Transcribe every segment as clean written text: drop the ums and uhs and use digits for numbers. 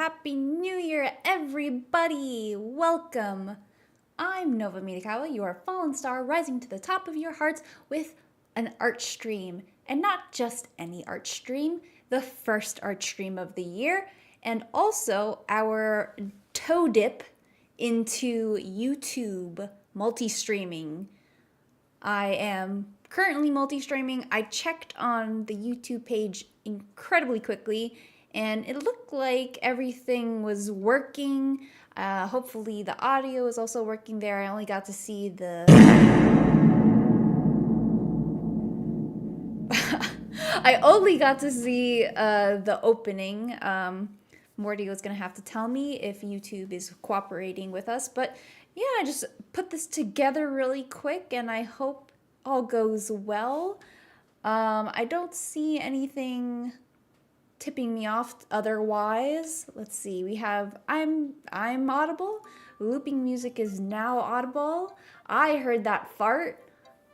Happy New Year, everybody! Welcome! I'm Nova Minokawa, your fallen star rising to the top of your hearts with an art stream. And not just any art stream, the first art stream of the year, and also our toe dip into YouTube multi-streaming. I am currently multi-streaming. I checked on the YouTube page incredibly quickly and it looked like everything was working. Hopefully the audio is also working there. I only got to see the... I only got to see the opening. Morty was gonna have to tell me if YouTube is cooperating with us, but yeah, I just put this together really quick and I hope all goes well. I don't see anything tipping me off otherwise. Let's see, we have I'm audible. Looping music is now audible. I heard that fart.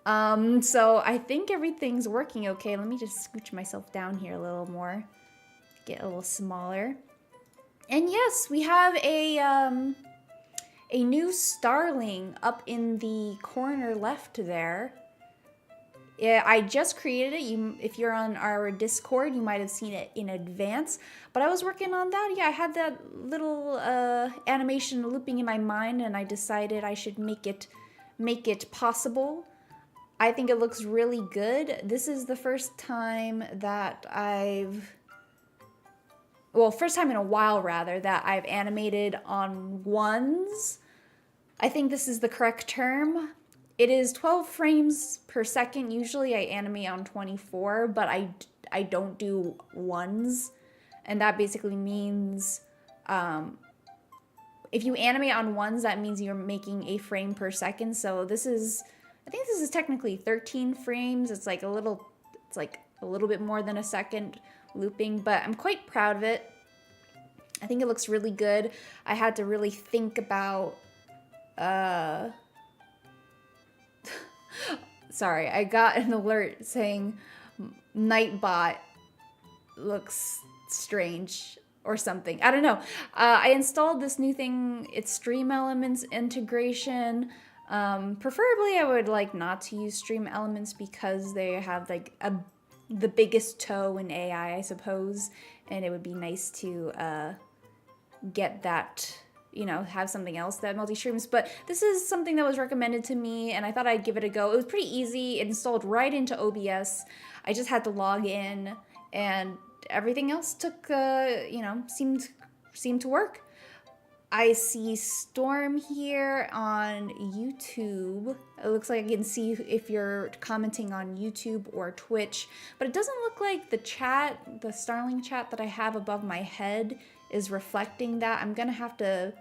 So I think everything's working okay. Let me just scooch myself down here a little more. Get a little smaller. And yes, we have a new starling up in the corner left there. Yeah, I just created it. If you're on our Discord, you might have seen it in advance. But I was working on that. Yeah, I had that little animation looping in my mind, and I decided I should make it possible. I think it looks really good. This is the first time that first time in a while rather, that I've animated on ones. I think this is the correct term. It is 12 frames per second. Usually I animate on 24, but I don't do ones. And that basically means if you animate on ones, that means you're making a frame per second. So I think this is technically 13 frames. It's like a little bit more than a second looping, but I'm quite proud of it. I think it looks really good. I had to really think about sorry, I got an alert saying Nightbot looks strange or something. I don't know. I installed this new thing. It's Stream Elements integration. Preferably I would like not to use Stream Elements because they have like the biggest toe in AI, I suppose, and it would be nice to get that, have something else that multi-streams. But this is something that was recommended to me and I thought I'd give it a go. It was pretty easy. It installed right into OBS. I just had to log in and everything else took, seemed to work. I see Storm here on YouTube. It looks like I can see if you're commenting on YouTube or Twitch, but it doesn't look like the Starling chat that I have above my head is reflecting that. I'm gonna have to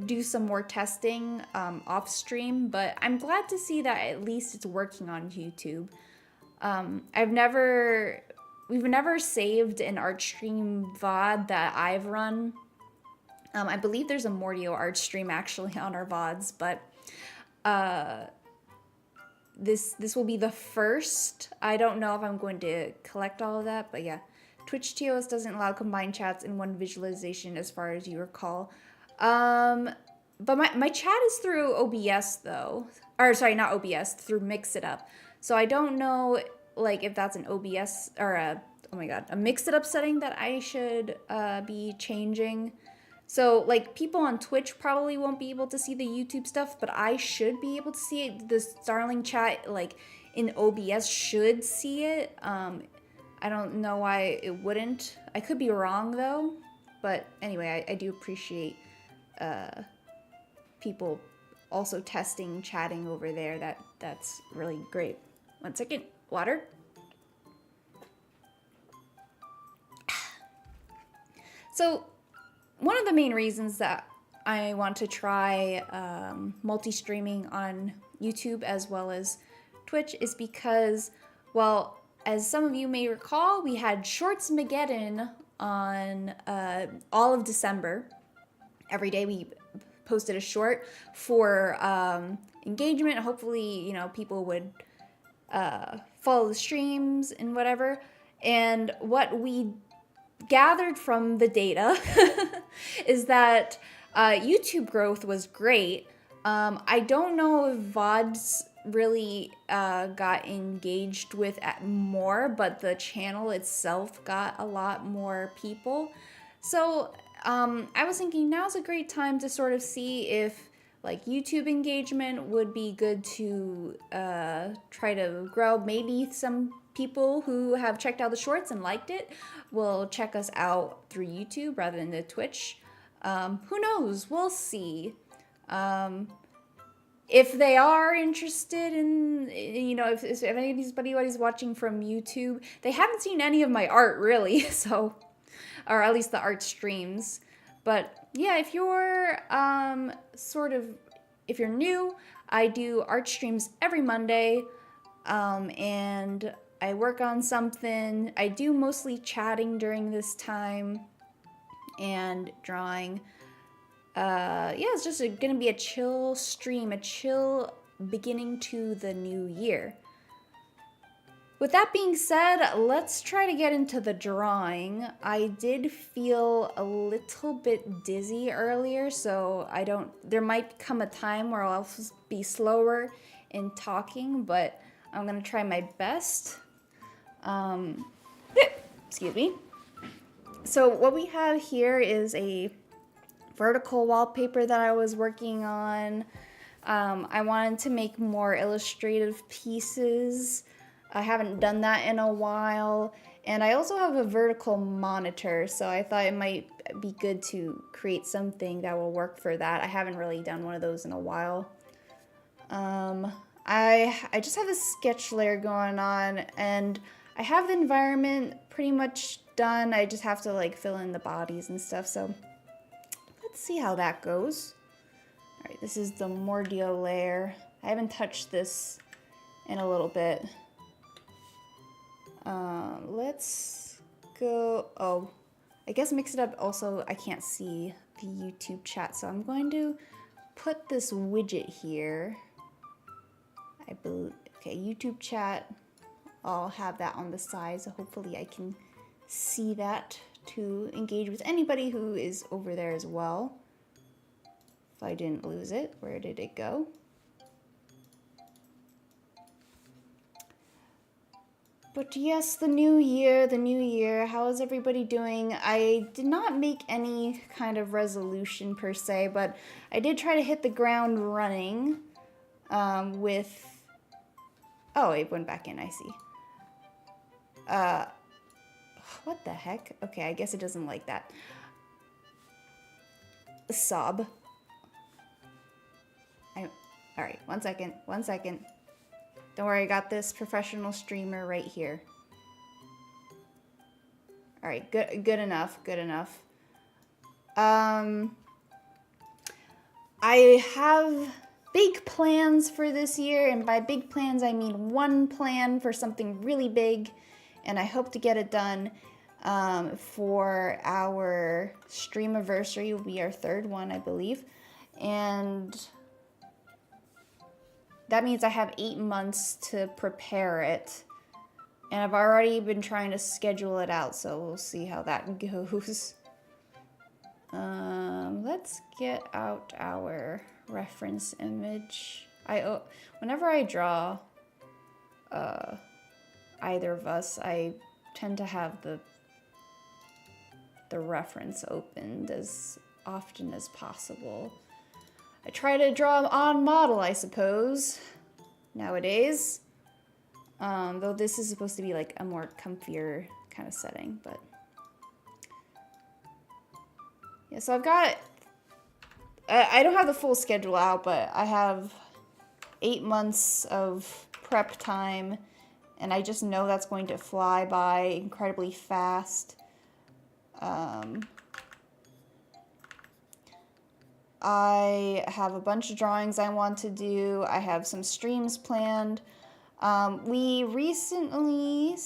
do some more testing off stream, but I'm glad to see that at least it's working on YouTube. We've never saved an art stream VOD that I've run. I believe there's a Mortio art stream actually on our VODs, but this will be the first. I don't know if I'm going to collect all of that, but yeah. Twitch TOS doesn't allow combined chats in one visualization as far as you recall. But my chat is through OBS though. Or sorry, not OBS, through Mix It Up. So I don't know like if that's an OBS or a Mix It Up setting that I should be changing. So like people on Twitch probably won't be able to see the YouTube stuff, but I should be able to see it. The Starling chat like in OBS should see it. I don't know why it wouldn't. I could be wrong though, but anyway, I do appreciate people also testing, chatting over there. That's really great. 1 second, water. So one of the main reasons that I want to try multi-streaming on YouTube as well as Twitch is because, well, as some of you may recall, we had Shortsmageddon on all of December. Every day we posted a short for engagement. Hopefully, people would follow the streams and whatever. And what we gathered from the data is that YouTube growth was great. I don't know if VODs really got engaged with more, but the channel itself got a lot more people. So I was thinking now's a great time to sort of see if like YouTube engagement would be good to try to grow. Maybe some people who have checked out the shorts and liked it will check us out through YouTube rather than the Twitch. Who knows? We'll see. If they are interested in, if anybody's watching from YouTube, they haven't seen any of my art really, so, or at least the art streams. But yeah, if you're if you're new, I do art streams every Monday, and I work on something. I do mostly chatting during this time and drawing. It's just gonna be a chill stream, a chill beginning to the new year. With that being said, let's try to get into the drawing. I did feel a little bit dizzy earlier, so there might come a time where I'll be slower in talking, but I'm gonna try my best. Excuse me. So what we have here is a vertical wallpaper that I was working on. I wanted to make more illustrative pieces. I haven't done that in a while. And I also have a vertical monitor, so I thought it might be good to create something that will work for that. I haven't really done one of those in a while. I just have a sketch layer going on, and I have the environment pretty much done. I just have to like fill in the bodies and stuff, so let's see how that goes. All right, this is the Mordio layer. I haven't touched this in a little bit. Let's go, oh, I guess mix it up. Also, I can't see the YouTube chat, so I'm going to put this widget here. I believe, okay, YouTube chat, I'll have that on the side, so hopefully I can see that to engage with anybody who is over there as well. If I didn't lose it, where did it go? But yes, the new year, how is everybody doing? I did not make any kind of resolution per se, but I did try to hit the ground running with, oh, it went back in, I see. What the heck? Okay, I guess it doesn't like that. Sob. All right, one second. Don't worry, I got this professional streamer right here. All right, good enough. I have big plans for this year, and by big plans, I mean one plan for something really big, and I hope to get it done for our streamiversary. Will be our third one, I believe, and that means I have 8 months to prepare it, and I've already been trying to schedule it out, so we'll see how that goes. Let's get out our reference image. Whenever I draw either of us, I tend to have the reference opened as often as possible. I try to draw on model, I suppose, nowadays. Though this is supposed to be like a more comfier kind of setting, but yeah, so I've got, I don't have the full schedule out, but I have 8 months of prep time, and I just know that's going to fly by incredibly fast. I have a bunch of drawings I want to do. I have some streams planned. We recently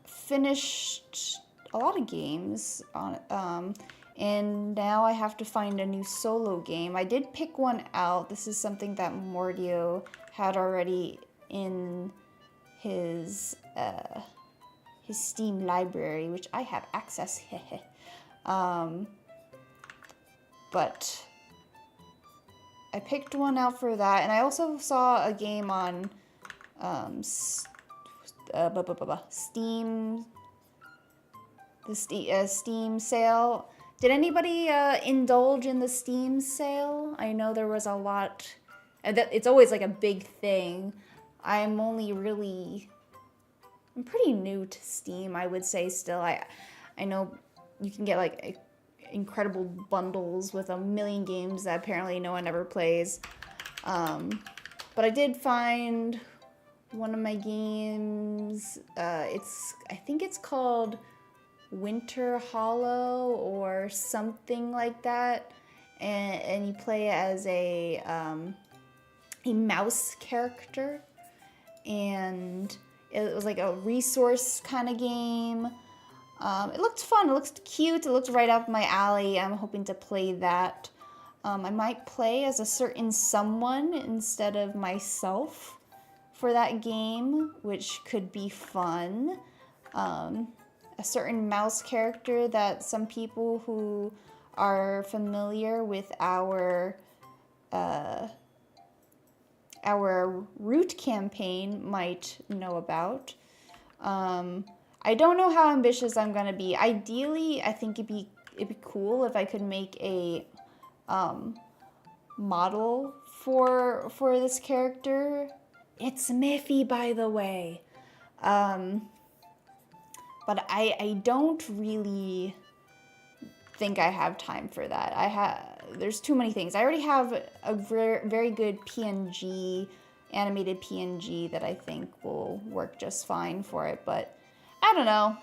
finished a lot of games on and now I have to find a new solo game. I did pick one out. This is something that Mordio had already in his his Steam library, which I have access. But I picked one out for that, and I also saw a game on Steam, the Steam sale. Did anybody indulge in the Steam sale? I know there was a lot. It's always like a big thing. I'm pretty new to Steam, I would say still. I know you can get like incredible bundles with a million games that apparently no one ever plays. But I did find one of my games. I think it's called Winter Hollow or something like that. And you play as a mouse character. And it was like a resource kind of game. It looked fun. It looked cute. It looked right up my alley. I'm hoping to play that. I might play as a certain someone instead of myself for that game, which could be fun. A certain mouse character that some people who are familiar with our Root campaign might know about. I don't know how ambitious I'm gonna be. Ideally, I think it'd be cool if I could make a model for this character. It's Miffy, by the way. But I don't really think I have time for that. There's too many things. I already have a very good PNG, animated PNG that I think will work just fine for it, but I don't know.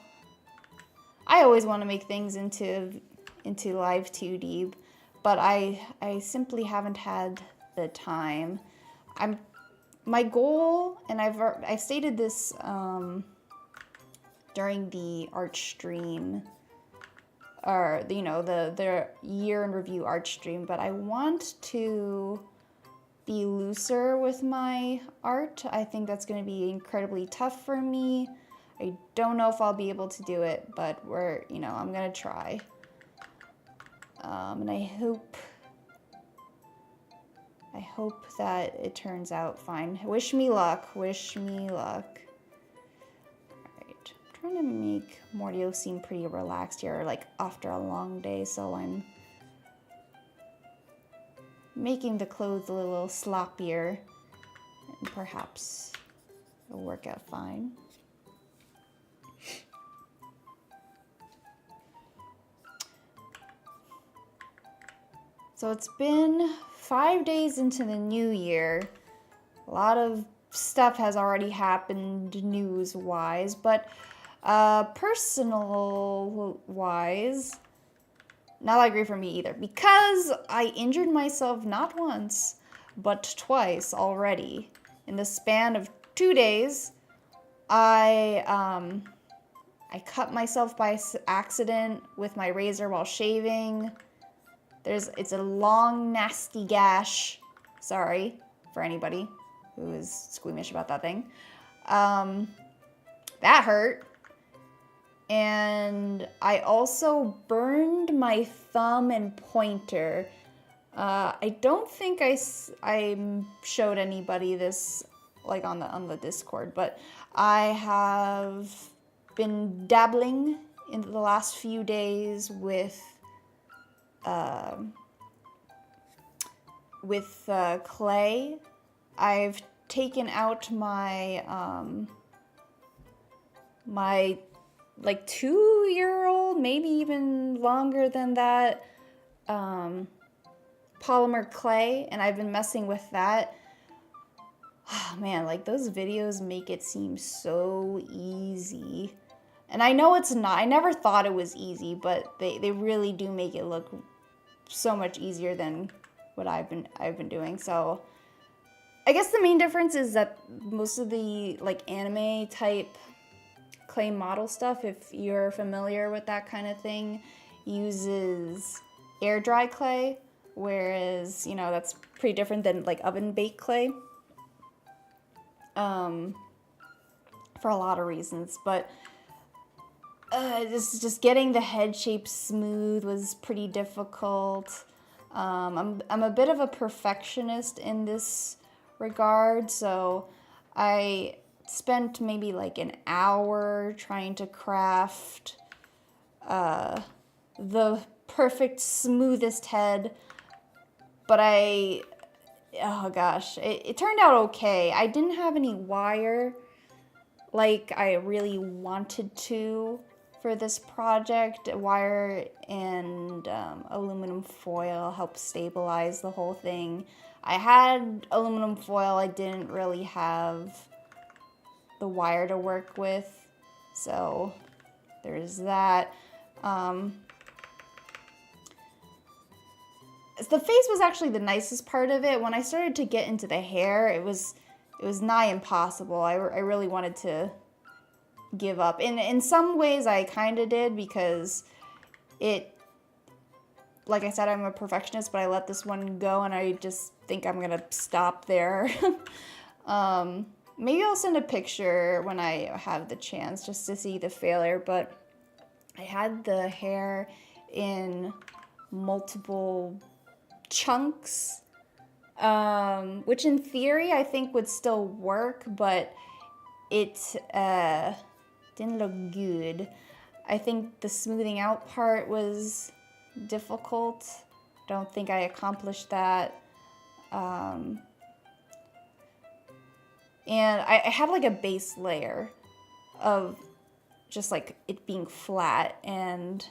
I always want to make things into live 2D, but I simply haven't had the time. My goal, and I've stated this during the art stream, or the year in review art stream, but I want to be looser with my art. I think that's going to be incredibly tough for me. I don't know if I'll be able to do it, but I'm going to try. And I hope that it turns out fine. Wish me luck. Wish me luck. Alright. I'm trying to make Mordio seem pretty relaxed here, like after a long day, so I'm making the clothes a little sloppier. And perhaps it'll work out fine. So it's been 5 days into the new year. A lot of stuff has already happened news-wise, but personal-wise, not that great for me either, because I injured myself not once, but twice already. In the span of 2 days, I cut myself by accident with my razor while shaving. It's a long, nasty gash. Sorry for anybody who is squeamish about that thing. That hurt. And I also burned my thumb and pointer. I don't think I showed anybody this, like on the Discord, but I have been dabbling in the last few days with clay. I've taken out my my like 2-year-old, maybe even longer than that, polymer clay, and I've been messing with that. Oh man, like those videos make it seem so easy. And I know it's not. I never thought it was easy, but they really do make it look so much easier than what I've been doing. So I guess the main difference is that most of the like anime type clay model stuff, if you're familiar with that kind of thing, uses air dry clay, whereas that's pretty different than like oven baked clay. For a lot of reasons, but just getting the head shape smooth was pretty difficult. I'm a bit of a perfectionist in this regard, so I spent maybe like an hour trying to craft the perfect, smoothest head, but oh gosh, it turned out okay. I didn't have any wire like I really wanted to for this project. Wire and aluminum foil helped stabilize the whole thing. I had aluminum foil, I didn't really have the wire to work with, so there's that. The face was actually the nicest part of it. When I started to get into the hair, it was nigh impossible. I really wanted to give up. In some ways, I kind of did, because like I said, I'm a perfectionist, but I let this one go, and I just think I'm gonna stop there. Maybe I'll send a picture when I have the chance, just to see the failure, but I had the hair in multiple chunks, which in theory I think would still work, but it didn't look good. I think the smoothing out part was difficult. Don't think I accomplished that. And I had like a base layer of just like it being flat, and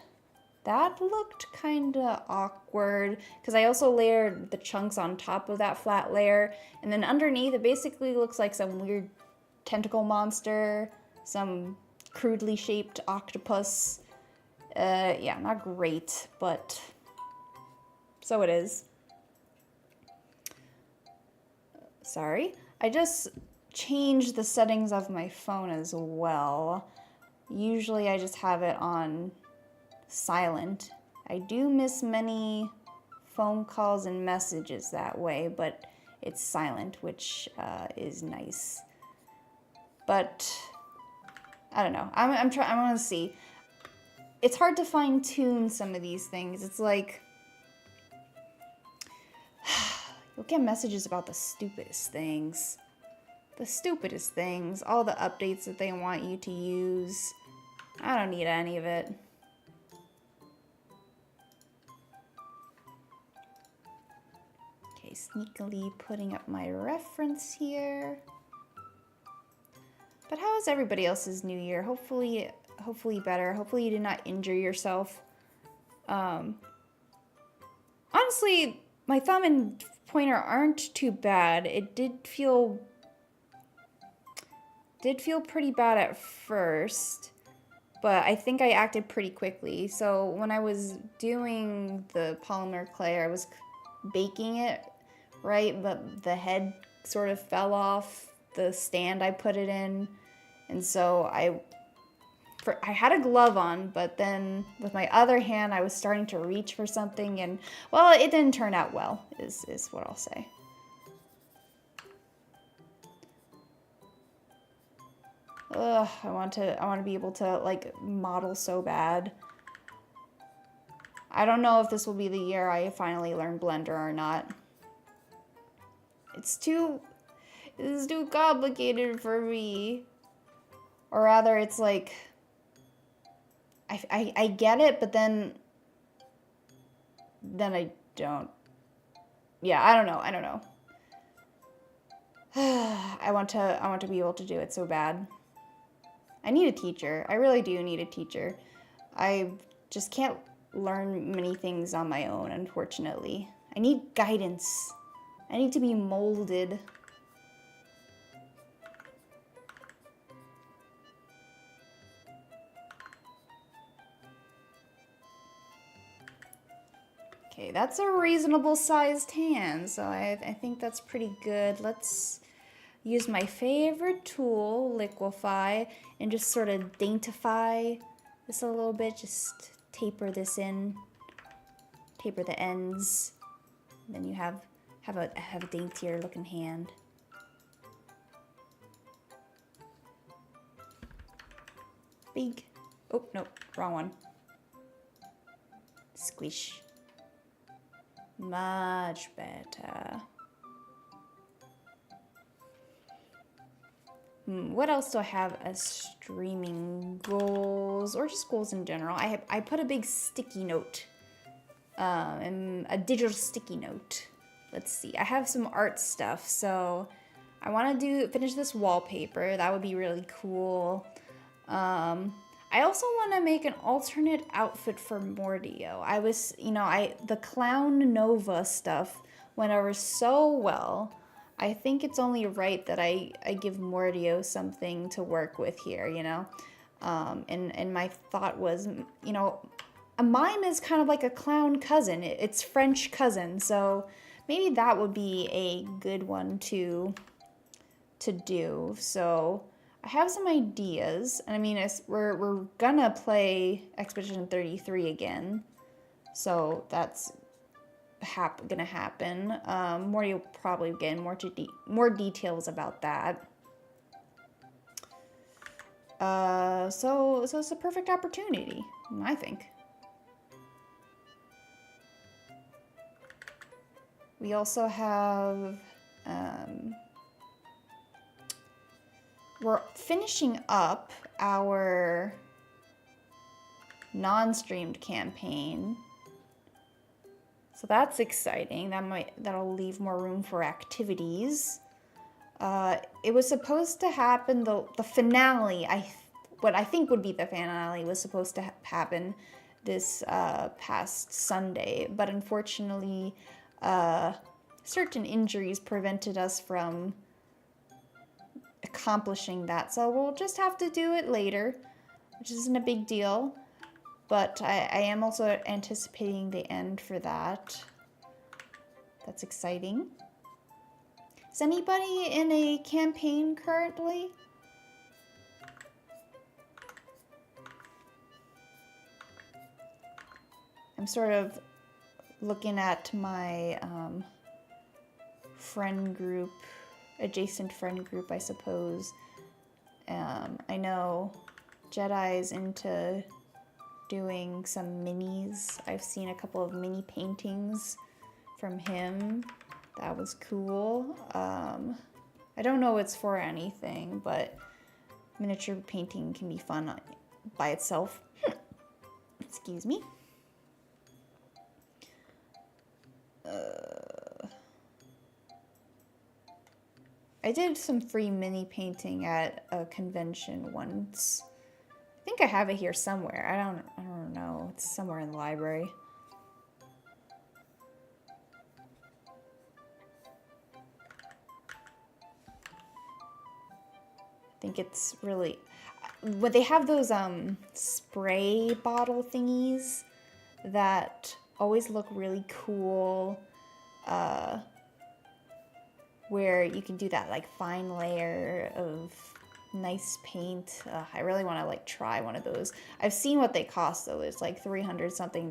that looked kind of awkward because I also layered the chunks on top of that flat layer, and then underneath it basically looks like some weird tentacle monster, some crudely shaped octopus. Yeah, not great, but so it is. Sorry. I just changed the settings of my phone as well. Usually I just have it on silent. I do miss many phone calls and messages that way, but it's silent, which is nice. But I don't know. I want to see. It's hard to fine tune some of these things. It's like you'll get messages about the stupidest things. The stupidest things. All the updates that they want you to use. I don't need any of it. Okay, sneakily putting up my reference here. But how is everybody else's new year? Hopefully better. Hopefully you did not injure yourself. Honestly, my thumb and pointer aren't too bad. It did feel pretty bad at first, but I think I acted pretty quickly. So when I was doing the polymer clay, I was baking it, right? But the head sort of fell off the stand I put it in. And so I had a glove on, but then with my other hand, I was starting to reach for something, and well, it didn't turn out well, is what I'll say. Ugh, I want to be able to like model so bad. I don't know if this will be the year I finally learn Blender or not. This is too complicated for me. Or rather, it's like I get it, but then I don't. Yeah, I don't know. I want to be able to do it so bad. I need a teacher. I really do need a teacher. I just can't learn many things on my own, unfortunately. I need guidance. I need to be molded. Okay, that's a reasonable sized hand, so I think that's pretty good. Let's use my favorite tool, Liquify, and just sort of daintify this a little bit. Just taper this in, taper the ends, and then you have a daintier looking hand. Big Oh, no, wrong one. Squish. Much better. What else do I have as streaming goals, or just goals in general? I put a big sticky note, and a digital sticky note. Let's see. I have some art stuff, so I want to finish this wallpaper. That would be really cool. I also want to make an alternate outfit for Mordio. The Clown Nova stuff went over so well. I think it's only right that I give Mordio something to work with here, And my thought was, a mime is kind of like a clown cousin. It's French cousin, so maybe that would be a good one to do. So I have some ideas, and I mean, we're gonna play Expedition 33 again, so that's gonna happen. Morty will probably get more details about that. So it's a perfect opportunity, I think. We also have we're finishing up our non-streamed campaign. So that's exciting. That'll leave more room for activities. It was supposed to happen, the finale, what I think would be the finale was supposed to happen this past Sunday, but unfortunately certain injuries prevented us from accomplishing that, so we'll just have to do it later, which isn't a big deal. But I am also anticipating the end for that. That's exciting. Is anybody in a campaign currently? I'm sort of looking at my friend group, adjacent friend group, I suppose. I know Jedi's into doing some minis. I've seen a couple of mini paintings from him. That was cool. I don't know it's for anything, but miniature painting can be fun by itself. Excuse me. I did some free mini painting at a convention once. I think I have it here somewhere. I don't know. It's somewhere in the library. I think it's really, when they have those spray bottle thingies that always look really cool, where you can do that like fine layer of nice paint. I really want to like try one of those. I've seen what they cost though. It's like $300 something,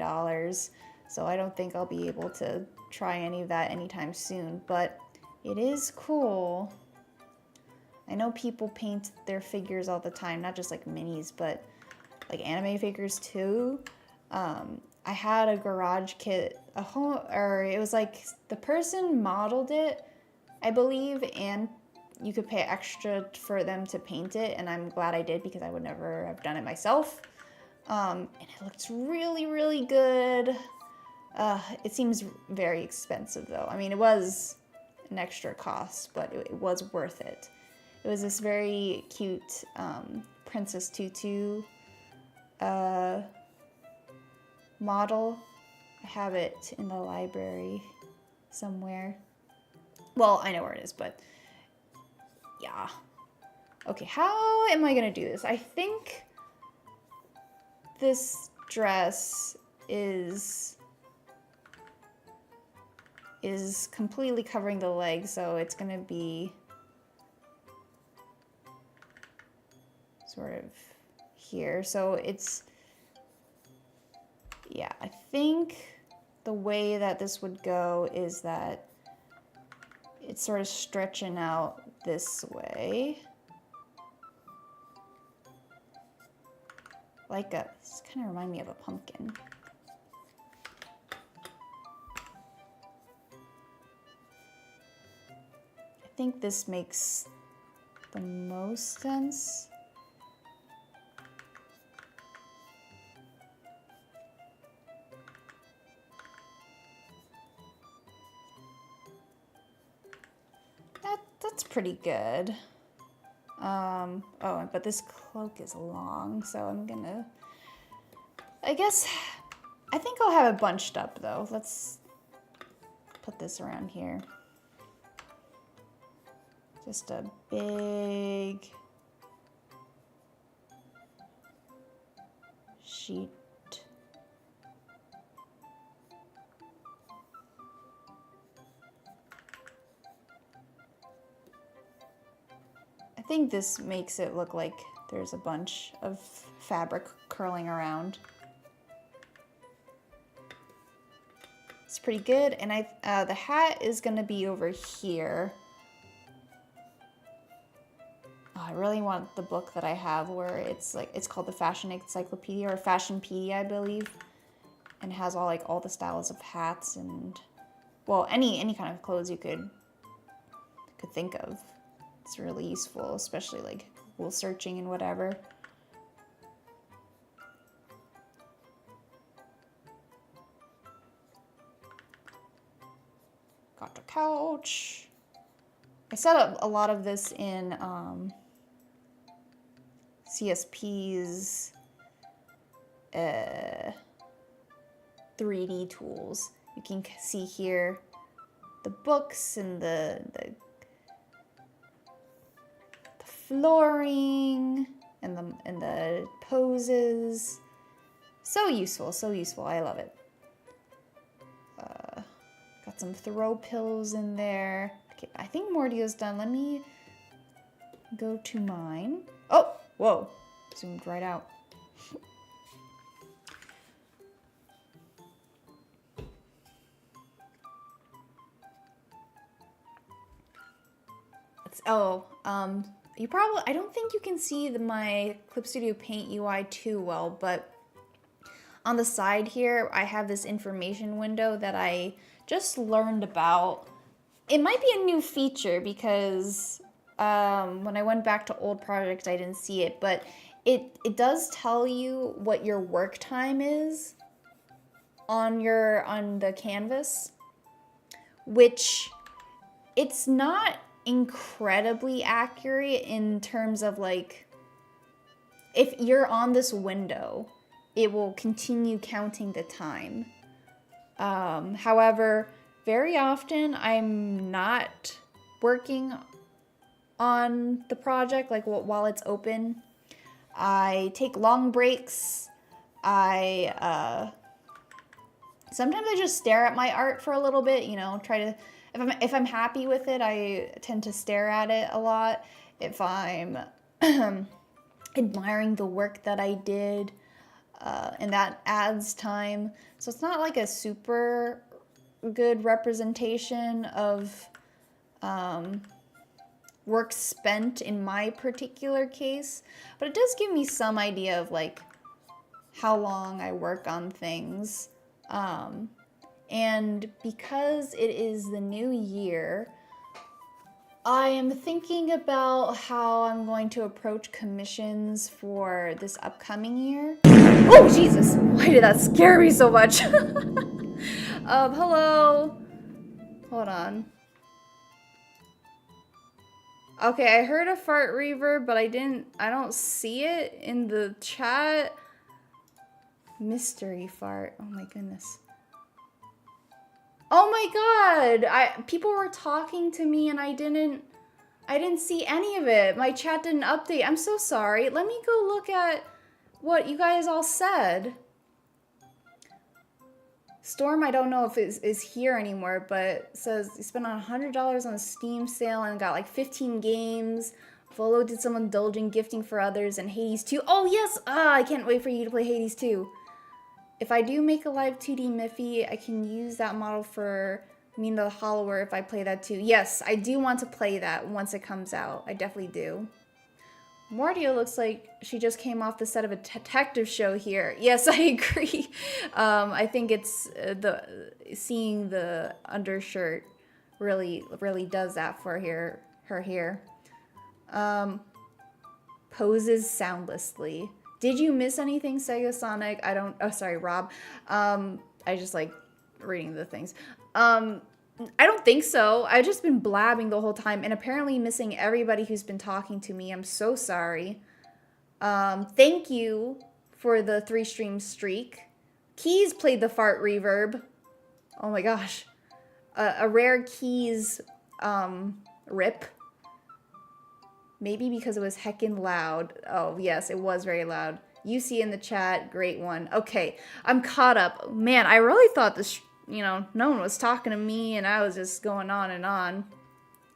so I don't think I'll be able to try any of that anytime soon, but it is cool. I know people paint their figures all the time, not just like minis, but like anime figures too. I had a garage kit, it was like the person modeled it, I believe, and you could pay extra for them to paint it, and I'm glad I did because I would never have done it myself. And it looks really, really good. It seems very expensive though. I mean, it was an extra cost, but it was worth it. It was this very cute Princess Tutu model. I have it in the library somewhere. Well, I know where it is, but yeah. Okay, how am I gonna do this? I think this dress is completely covering the legs, so it's gonna be sort of here. So it's, yeah, I think the way that this would go is that it's sort of stretching out this way. like a, this kind of remind me of a pumpkin. I think this makes the most sense. That's pretty good. Oh, but this cloak is long, so I'm gonna, I guess, I think I'll have it bunched up though. Let's put this around here. Just a big sheet. I think this makes it look like there's a bunch of fabric curling around. It's pretty good, and the hat is gonna be over here. Oh, I really want the book that I have where it's like, it's called the Fashion Encyclopedia or Fashionpedia, I believe, and has all the styles of hats and, well, any kind of clothes you could think of. It's really useful, especially like Google searching and whatever. Got the couch. I set up a lot of this in CSP's 3D tools. You can see here the books and the flooring and the poses. So useful, so useful. I love it. Got some throw pills in there. Okay, I think Mordio's done. Let me go to mine. Oh, whoa, zoomed right out. You probably, I don't think you can see my Clip Studio Paint UI too well, but on the side here, I have this information window that I just learned about. It might be a new feature because when I went back to old projects, I didn't see it, but it does tell you what your work time is on the canvas, which it's not incredibly accurate in terms of like, if you're on this window, it will continue counting the time. However, very often I'm not working on the project like while it's open. I take long breaks. Sometimes I just stare at my art for a little bit, you know, try to, if I'm happy with it, I tend to stare at it a lot. If I'm admiring the work that I did, and that adds time. So it's not like a super good representation of work spent in my particular case, but it does give me some idea of like how long I work on things. And because it is the new year, I am thinking about how I'm going to approach commissions for this upcoming year. Oh, Jesus! Why did that scare me so much? Hello? Hold on. Okay, I heard a fart reverb, but I don't see it in the chat. Mystery fart. Oh my goodness. Oh my god! People were talking to me and I didn't see any of it. My chat didn't update. I'm so sorry. Let me go look at what you guys all said. Storm, I don't know if is here anymore, but says he spent $100 on a Steam sale and got like 15 games. Volo did some indulging gifting for others, and Hades 2. Oh yes! I can't wait for you to play Hades 2. If I do make a live 2D Miffy, I can use that model for Mina the Hollower if I play that too. Yes, I do want to play that once it comes out. I definitely do. Mordio looks like she just came off the set of a detective show here. Yes, I agree. I think it's seeing the undershirt really does that for her here. Poses soundlessly. Did you miss anything, Sega Sonic? I don't. Oh, sorry, Rob. I just like reading the things. I don't think so. I've just been blabbing the whole time and apparently missing everybody who's been talking to me. I'm so sorry. Thank you for the 3-stream streak. Keys played the fart reverb. Oh my gosh. A rare Keys rip. Maybe because it was heckin' loud. Oh, yes, it was very loud. UC in the chat, great one. Okay, I'm caught up. Man, I really thought this, no one was talking to me and I was just going on and on.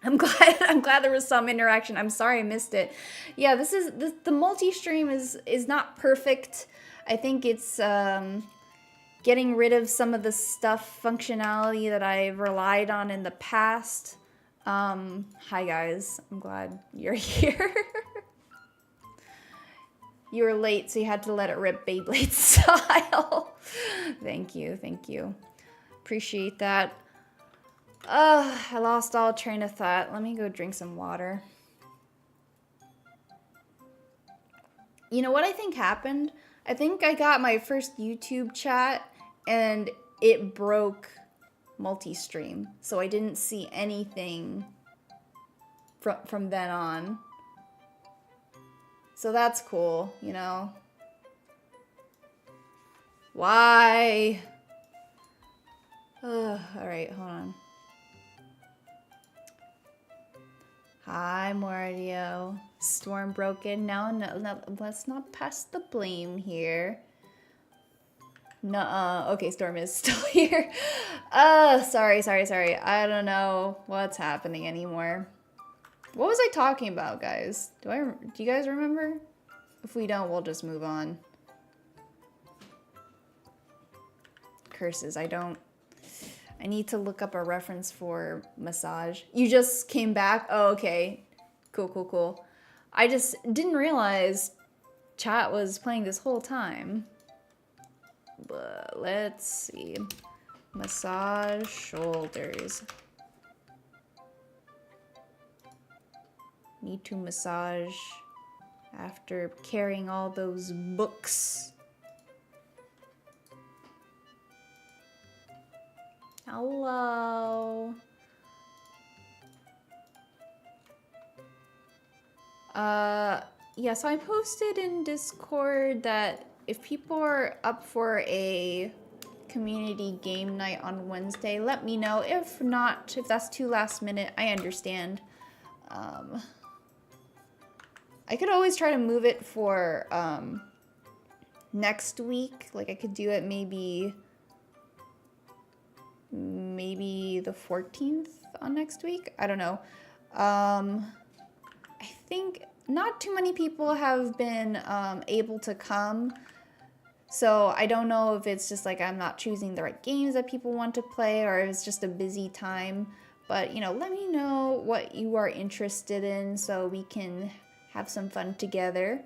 I'm glad there was some interaction. I'm sorry I missed it. Yeah, the multi-stream is not perfect. I think it's getting rid of some of the stuff functionality that I've relied on in the past. Hi guys, I'm glad you're here. You were late, so you had to let it rip Beyblade style. Thank you. Appreciate that. I lost all train of thought. Let me go drink some water. You know what I think happened? I think I got my first YouTube chat and it broke multi-stream, so I didn't see anything from then on. So that's cool, Why? Alright, hold on. Hi, Mordio. Storm broken. No, let's not pass the blame here. Nuh-uh. Okay, Storm is still here. Sorry. I don't know what's happening anymore. What was I talking about, guys? Do you guys remember? If we don't, we'll just move on. Curses, I need to look up a reference for massage. You just came back? Oh, okay. Cool. I just didn't realize chat was playing this whole time. But let's see. Massage shoulders. Need to massage after carrying all those books. Hello. Yeah, so I posted in Discord that if people are up for a community game night on Wednesday, let me know. If not, if that's too last minute, I understand. I could always try to move it for next week. Like I could do it maybe the 14th on next week. I don't know. I think not too many people have been able to come. So I don't know if it's just like I'm not choosing the right games that people want to play or if it's just a busy time. But, let me know what you are interested in so we can have some fun together.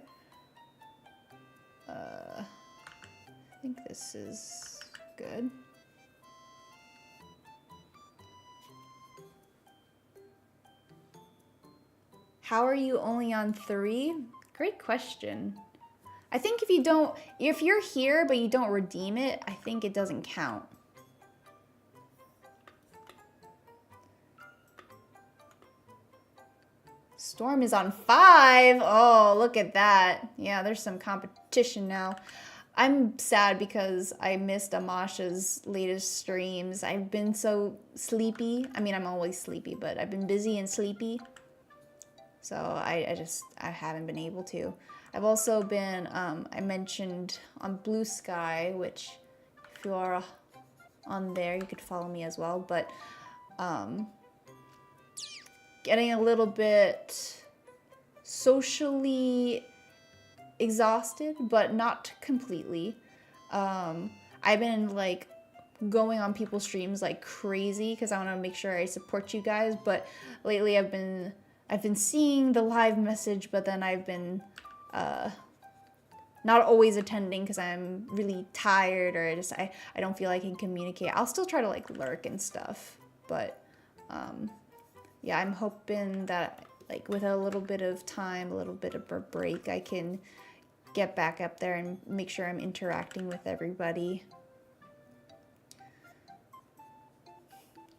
I think this is good. How are you only on 3? Great question. I think if you're here but you don't redeem it, I think it doesn't count. Storm is on 5. Oh, look at that. Yeah, there's some competition now. I'm sad because I missed Amasha's latest streams. I've been so sleepy. I mean, I'm always sleepy, but I've been busy and sleepy. So I haven't been able to. I've also been, I mentioned on Blue Sky, which if you are on there, you could follow me as well. But getting a little bit socially exhausted, but not completely. I've been like going on people's streams like crazy because I want to make sure I support you guys. But lately I've been I've been seeing the live message, but then I've been not always attending because I'm really tired, or I don't feel like I can communicate. I'll still try to like lurk and stuff, but yeah, I'm hoping that like with a little bit of time, a little bit of a break, I can get back up there and make sure I'm interacting with everybody.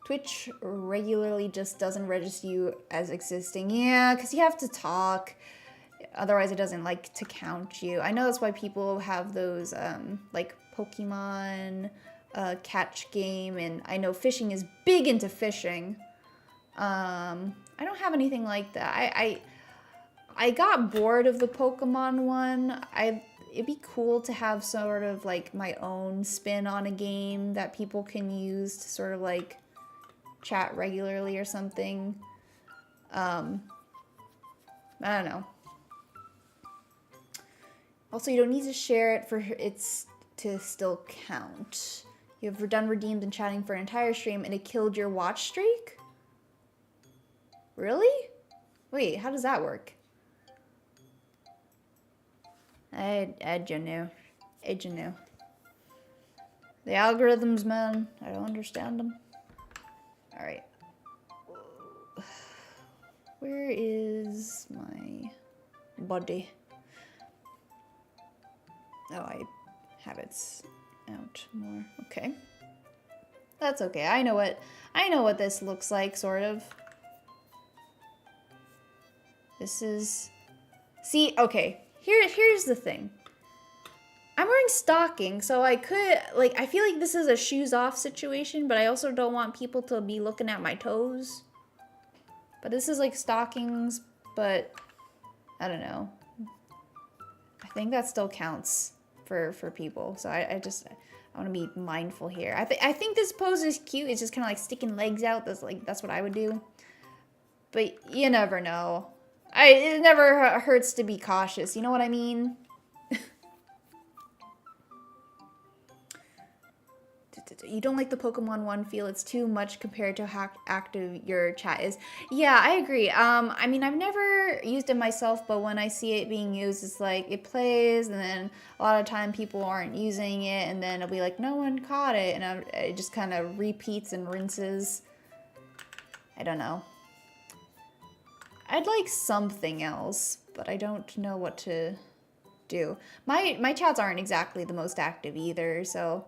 Twitch regularly just doesn't register you as existing. Yeah, because you have to talk. Otherwise, it doesn't like to count you. I know that's why people have those like Pokemon catch game, and I know fishing is big into fishing. I don't have anything like that. I got bored of the Pokemon one. It'd be cool to have sort of like my own spin on a game that people can use to sort of like chat regularly or something. I don't know. Also, you don't need to share it for it's to still count. You have done redeemed and chatting for an entire stream and it killed your watch streak? Really? Wait, how does that work? I don't know. I don't know. The algorithms, man. I don't understand them. Alright. Where is my body? Oh, I have it out more. Okay. That's okay. I know what this looks like, sort of. This is... See, okay. Here's the thing. I'm wearing stockings, so I could... Like, I feel like this is a shoes off situation, but I also don't want people to be looking at my toes. But this is like stockings, but... I don't know. I think that still counts for people. So I want to be mindful here. I think this pose is cute. It's just kind of like sticking legs out. That's what I would do. But you never know. It never hurts to be cautious. You know what I mean? You don't like the Pokemon one feel. It's too much compared to how active your chat is. Yeah, I agree. I mean, I've never used it myself, but when I see it being used, it's like it plays, and then a lot of time people aren't using it, and then it'll be like, no one caught it, and it just kind of repeats and rinses. I don't know. I'd like something else, but I don't know what to do. My chats aren't exactly the most active either, so...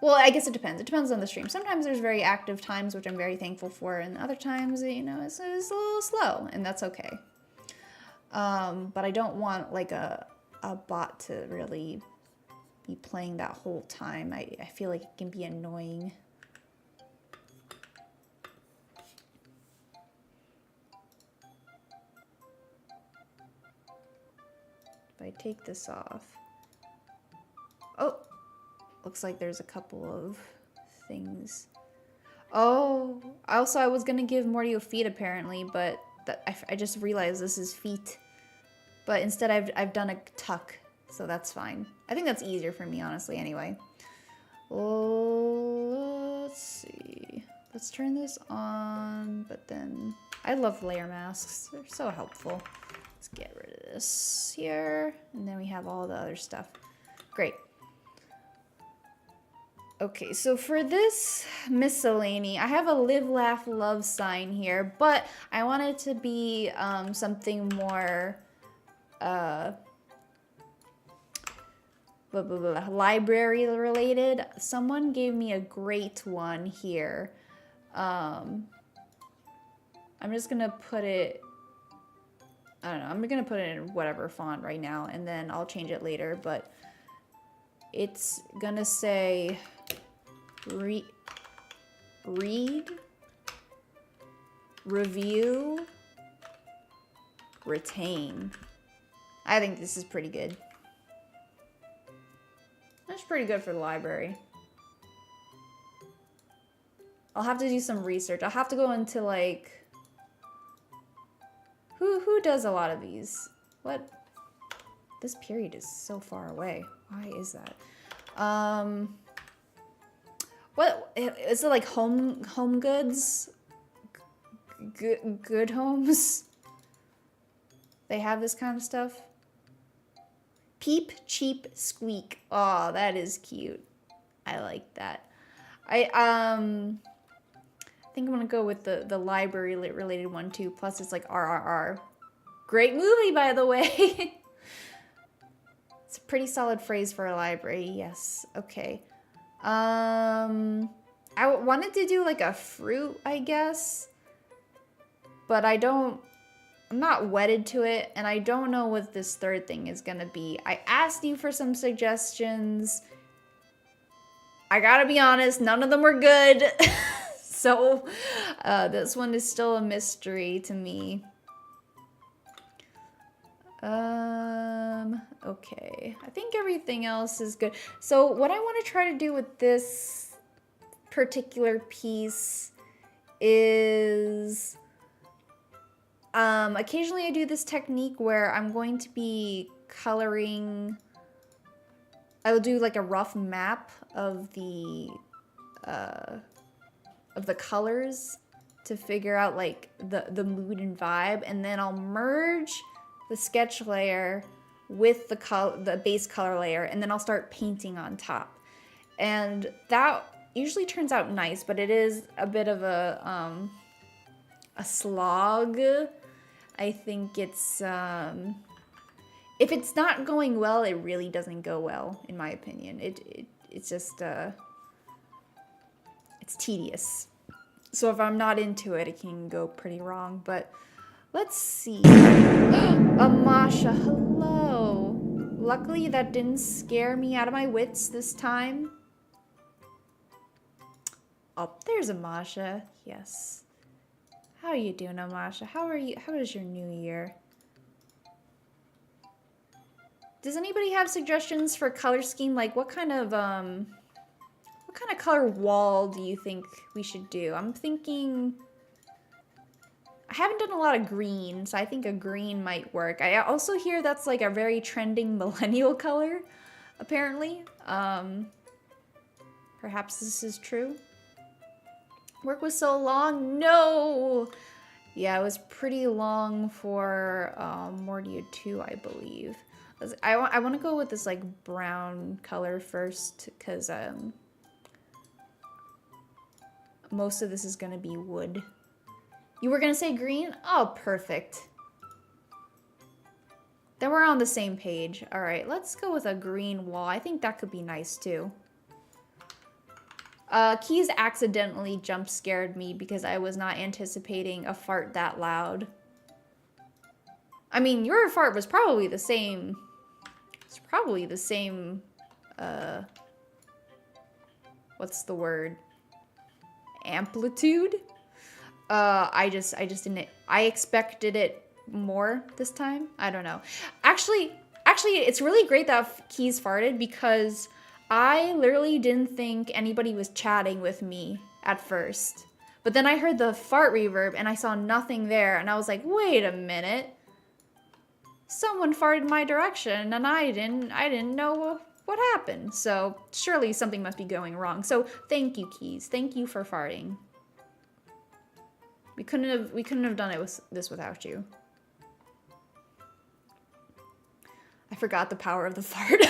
well, I guess it depends. It depends on the stream. Sometimes there's very active times, which I'm very thankful for, and other times, you know, it's a little slow, and that's okay. But I don't want, like, a bot to really be playing that whole time. I feel like it can be annoying. If I take this off... Oh! Looks like there's a couple of things. Oh, also I was gonna give Morty feet apparently, but I just realized this is feet. But instead I've done a tuck, so that's fine. I think that's easier for me, honestly, anyway. Let's see. Let's turn this on, but then... I love layer masks. They're so helpful. Let's get rid of this here, and then we have all the other stuff. Great. Okay, so for this miscellany, I have a live, laugh, love sign here, but I want it to be something more library related. Someone gave me a great one here. I'm just gonna put it, I don't know, I'm gonna put it in whatever font right now, and then I'll change it later, but it's gonna say read, review, retain. I think this is pretty good. That's pretty good for the library. I'll have to do some research. I'll have to go into like... Who does a lot of these? What? This period is so far away. Why is that? What is it, like home goods? good homes. They have this kind of stuff. Peep, cheap, squeak. Oh, that is cute. I like that. I think I'm gonna go with the library related one too. Plus it's like RRR. Great movie, by the way. It's a pretty solid phrase for a library. Yes. Okay. I wanted to do like a fruit, I guess, but I'm not wedded to it, and I don't know what this third thing is gonna be. I asked you for some suggestions. I gotta be honest, none of them were good. So this one is still a mystery to me. Okay. I think everything else is good. So what I want to try to do with this particular piece is occasionally I do this technique where I'm going to be coloring. I will do like a rough map of the colors to figure out like the mood and vibe, and then I'll merge the sketch layer with the base color layer, and then I'll start painting on top. And that usually turns out nice, but it is a bit of a slog. I think it's if it's not going well, it really doesn't go well, in my opinion. It's just it's tedious. So if I'm not into it, it can go pretty wrong. But let's see. Amasha, hello. Luckily, that didn't scare me out of my wits this time. Oh, there's Amasha. Yes. How are you doing, Amasha? How are you? How is your new year? Does anybody have suggestions for color scheme? Like, what kind of color wall do you think we should do? I'm thinking. I haven't done a lot of green, so I think a green might work. I also hear that's like a very trending millennial color, apparently. Perhaps this is true. Work was so long. No! Yeah, it was pretty long for Mordia 2, I believe. I want to go with this like brown color first, because most of this is going to be wood. You were going to say green? Oh, perfect. Then we're on the same page. All right, let's go with a green wall. I think that could be nice too. Keys accidentally jump scared me because I was not anticipating a fart that loud. I mean, your fart was probably the same. It's probably the same, what's the word? Amplitude? I just didn't, I expected it more this time. I don't know. Actually, it's really great that Keys farted, because I literally didn't think anybody was chatting with me at first. But then I heard the fart reverb and I saw nothing there, and I was like, wait a minute. Someone farted my direction and I didn't know what happened. So surely something must be going wrong. So thank you, Keys. Thank you for farting. We couldn't have done it with this without you. I forgot the power of the fart.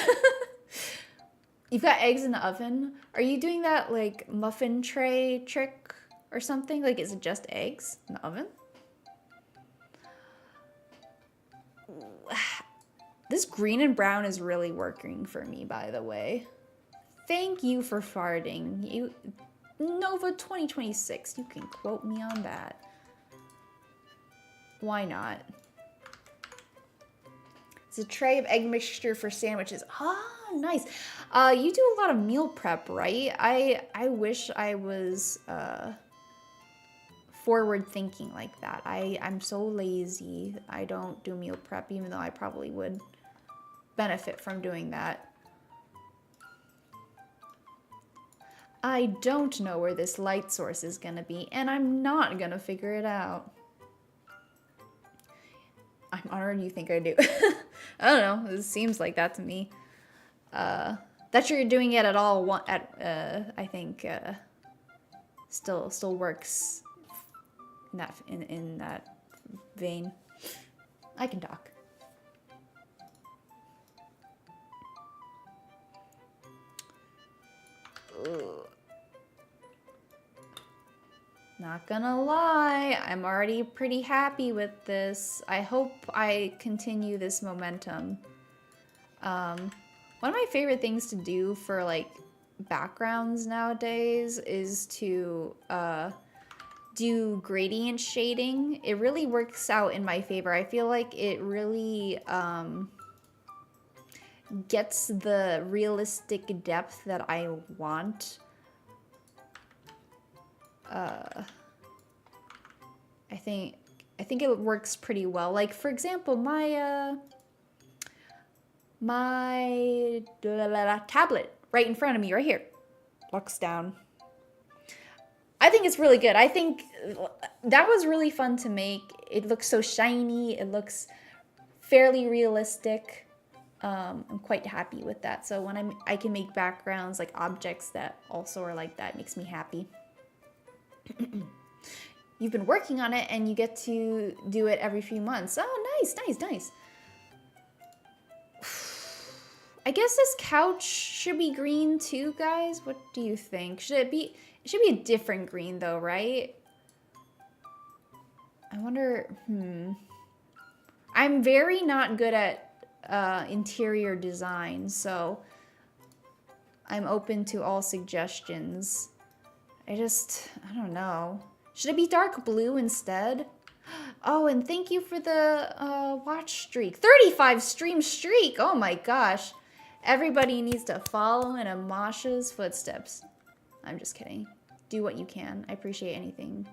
You've got eggs in the oven. Are you doing that like muffin tray trick or something? Like, is it just eggs in the oven? This green and brown is really working for me, by the way. Thank you for farting. You, Nova 2026, you can quote me on that. Why not? It's a tray of egg mixture for sandwiches. Ah, nice. You do a lot of meal prep, right? I wish I was forward thinking like that. I'm so lazy. I don't do meal prep, even though I probably would benefit from doing that. I don't know where this light source is gonna be, and I'm not gonna figure it out. I'm honored you think I do. I don't know, it seems like that to me. That you're doing it at all, I think, still works in that vein. I can talk. Ugh. Not gonna lie, I'm already pretty happy with this. I hope I continue this momentum. One of my favorite things to do for like backgrounds nowadays is to do gradient shading. It really works out in my favor. I feel like it really gets the realistic depth that I want. I think it works pretty well. Like for example, my tablet right in front of me, right here, looks down. I think it's really good. I think that was really fun to make. It looks so shiny. It looks fairly realistic. I'm quite happy with that. So when I can make backgrounds like objects that also are like that, it makes me happy. You've been working on it and you get to do it every few months. Oh, nice, nice, nice. I guess this couch should be green too, guys. What do you think? Should it be? It should be a different green though, right? I wonder, I'm very not good at interior design, so I'm open to all suggestions. I don't know. Should it be dark blue instead? Oh, and thank you for the watch streak. 35 stream streak! Oh my gosh. Everybody needs to follow in Amasha's footsteps. I'm just kidding. Do what you can. I appreciate anything.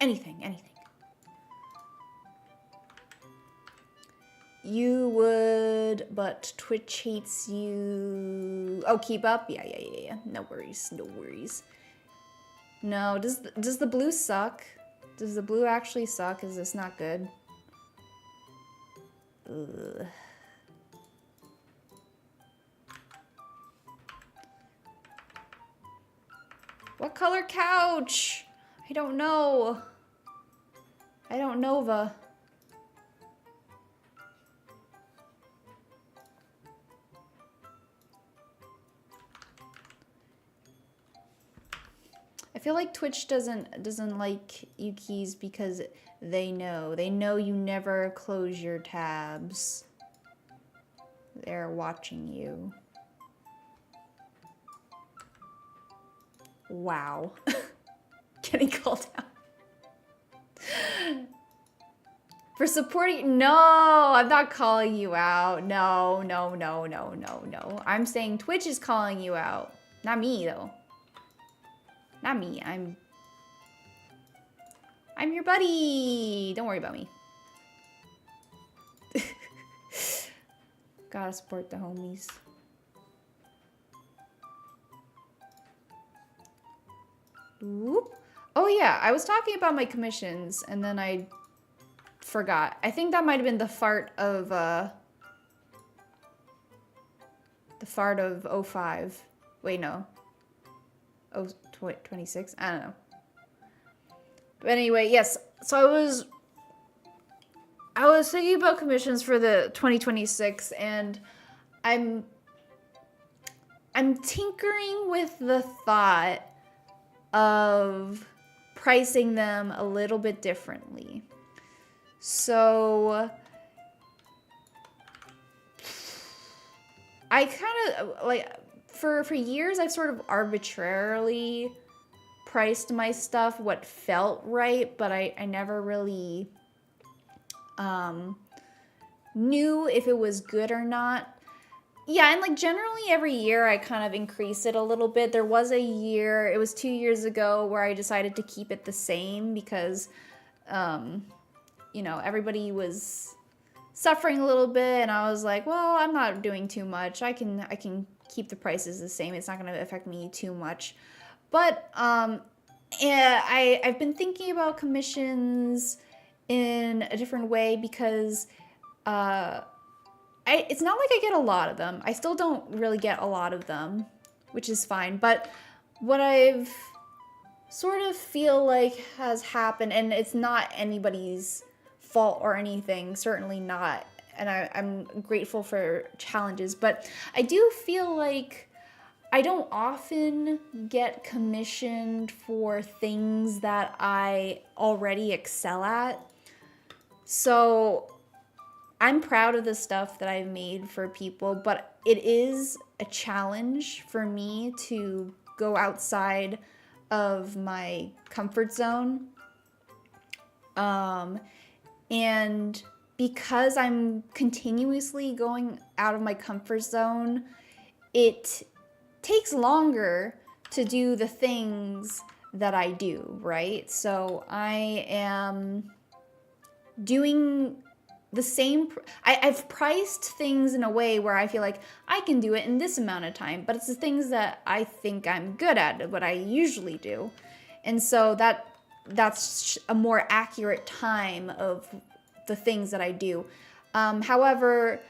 Anything, anything. You would, but Twitch hates you. Oh, keep up? Yeah. No worries, no worries. No, does the blue suck? Does the blue actually suck? Is this not good? Ugh. What color couch? I don't know. I don't Nova. I feel like Twitch doesn't like Yukis because they know you never close your tabs. They're watching you. Wow. Getting called out. For supporting, no, I'm not calling you out. No. I'm saying Twitch is calling you out. Not me though. Not me, I'm your buddy. Don't worry about me. Gotta support the homies. Whoop. Oh yeah, I was talking about my commissions and then I forgot. I think that might have been the fart of '05. Wait, no. Oh, 26? I don't know. But anyway, yes. So I was thinking about commissions for the 2026 and I'm tinkering with the thought of pricing them a little bit differently. So I kind of like for years I've sort of arbitrarily priced my stuff what felt right, but I never really knew if it was good or not. Yeah, and like generally every year I kind of increase it a little bit. There was a year, it was 2 years ago, where I decided to keep it the same because, you know, everybody was suffering a little bit, and I was like, well, I'm not doing too much. I can keep the prices the same. It's not going to affect me too much. But yeah, I've been thinking about commissions in a different way because it's not like I get a lot of them. I still don't really get a lot of them, which is fine. But what I've sort of feel like has happened, and it's not anybody's fault or anything, certainly not. And I'm grateful for challenges, but I do feel like I don't often get commissioned for things that I already excel at. So I'm proud of the stuff that I've made for people, but it is a challenge for me to go outside of my comfort zone. And because I'm continuously going out of my comfort zone, it takes longer to do the things that I do, right? So I am doing the same. I've priced things in a way where I feel like I can do it in this amount of time, but it's the things that I think I'm good at, what I usually do. And so that's a more accurate time of the things that I do. However,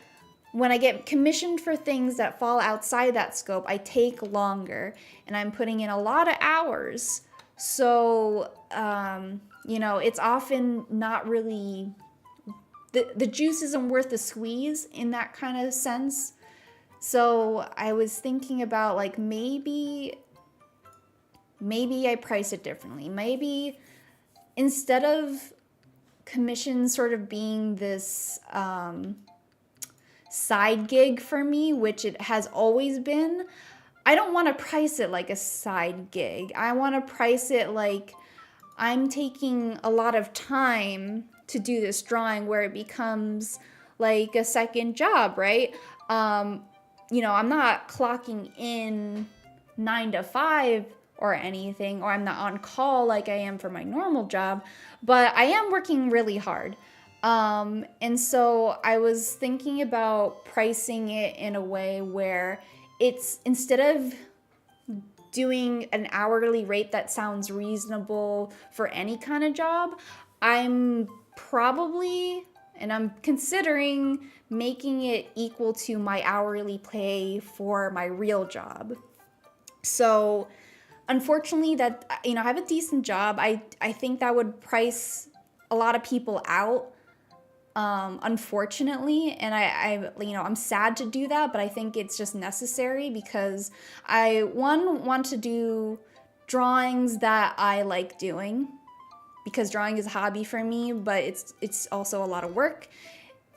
when I get commissioned for things that fall outside that scope, I take longer and I'm putting in a lot of hours. So, it's often not really, the juice isn't worth the squeeze in that kind of sense. So I was thinking about like maybe I price it differently. Maybe instead of commission sort of being this side gig for me, which it has always been, I don't want to price it like a side gig. I want to price it like I'm taking a lot of time to do this drawing where it becomes like a second job, right? I'm not clocking in 9 to 5 or anything, or I'm not on call like I am for my normal job, but I am working really hard. And so I was thinking about pricing it in a way where it's, instead of doing an hourly rate that sounds reasonable for any kind of job, I'm considering making it equal to my hourly pay for my real job. So unfortunately that, I have a decent job. I think that would price a lot of people out, unfortunately, and I'm sad to do that, but I think it's just necessary because I want to do drawings that I like doing, because drawing is a hobby for me, but it's also a lot of work.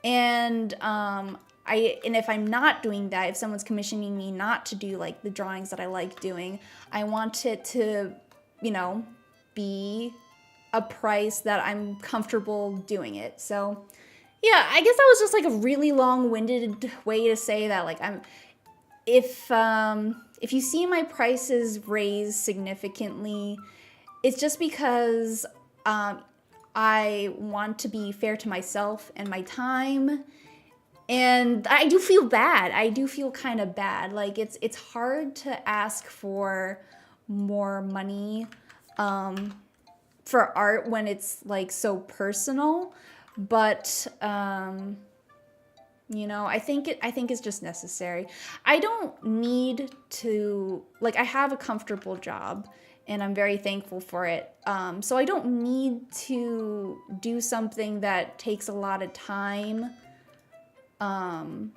And if I'm not doing that, if someone's commissioning me not to do like the drawings that I like doing, I want it to, be a price that I'm comfortable doing it. So yeah, I guess that was just like a really long-winded way to say that, like, if you see my prices raise significantly, it's just because I want to be fair to myself and my time. And I do feel bad. I do feel kind of bad. Like, it's hard to ask for more money for art when it's like so personal. But I think it's just necessary. I don't need to, like, I have a comfortable job and I'm very thankful for it. So I don't need to do something that takes a lot of time, and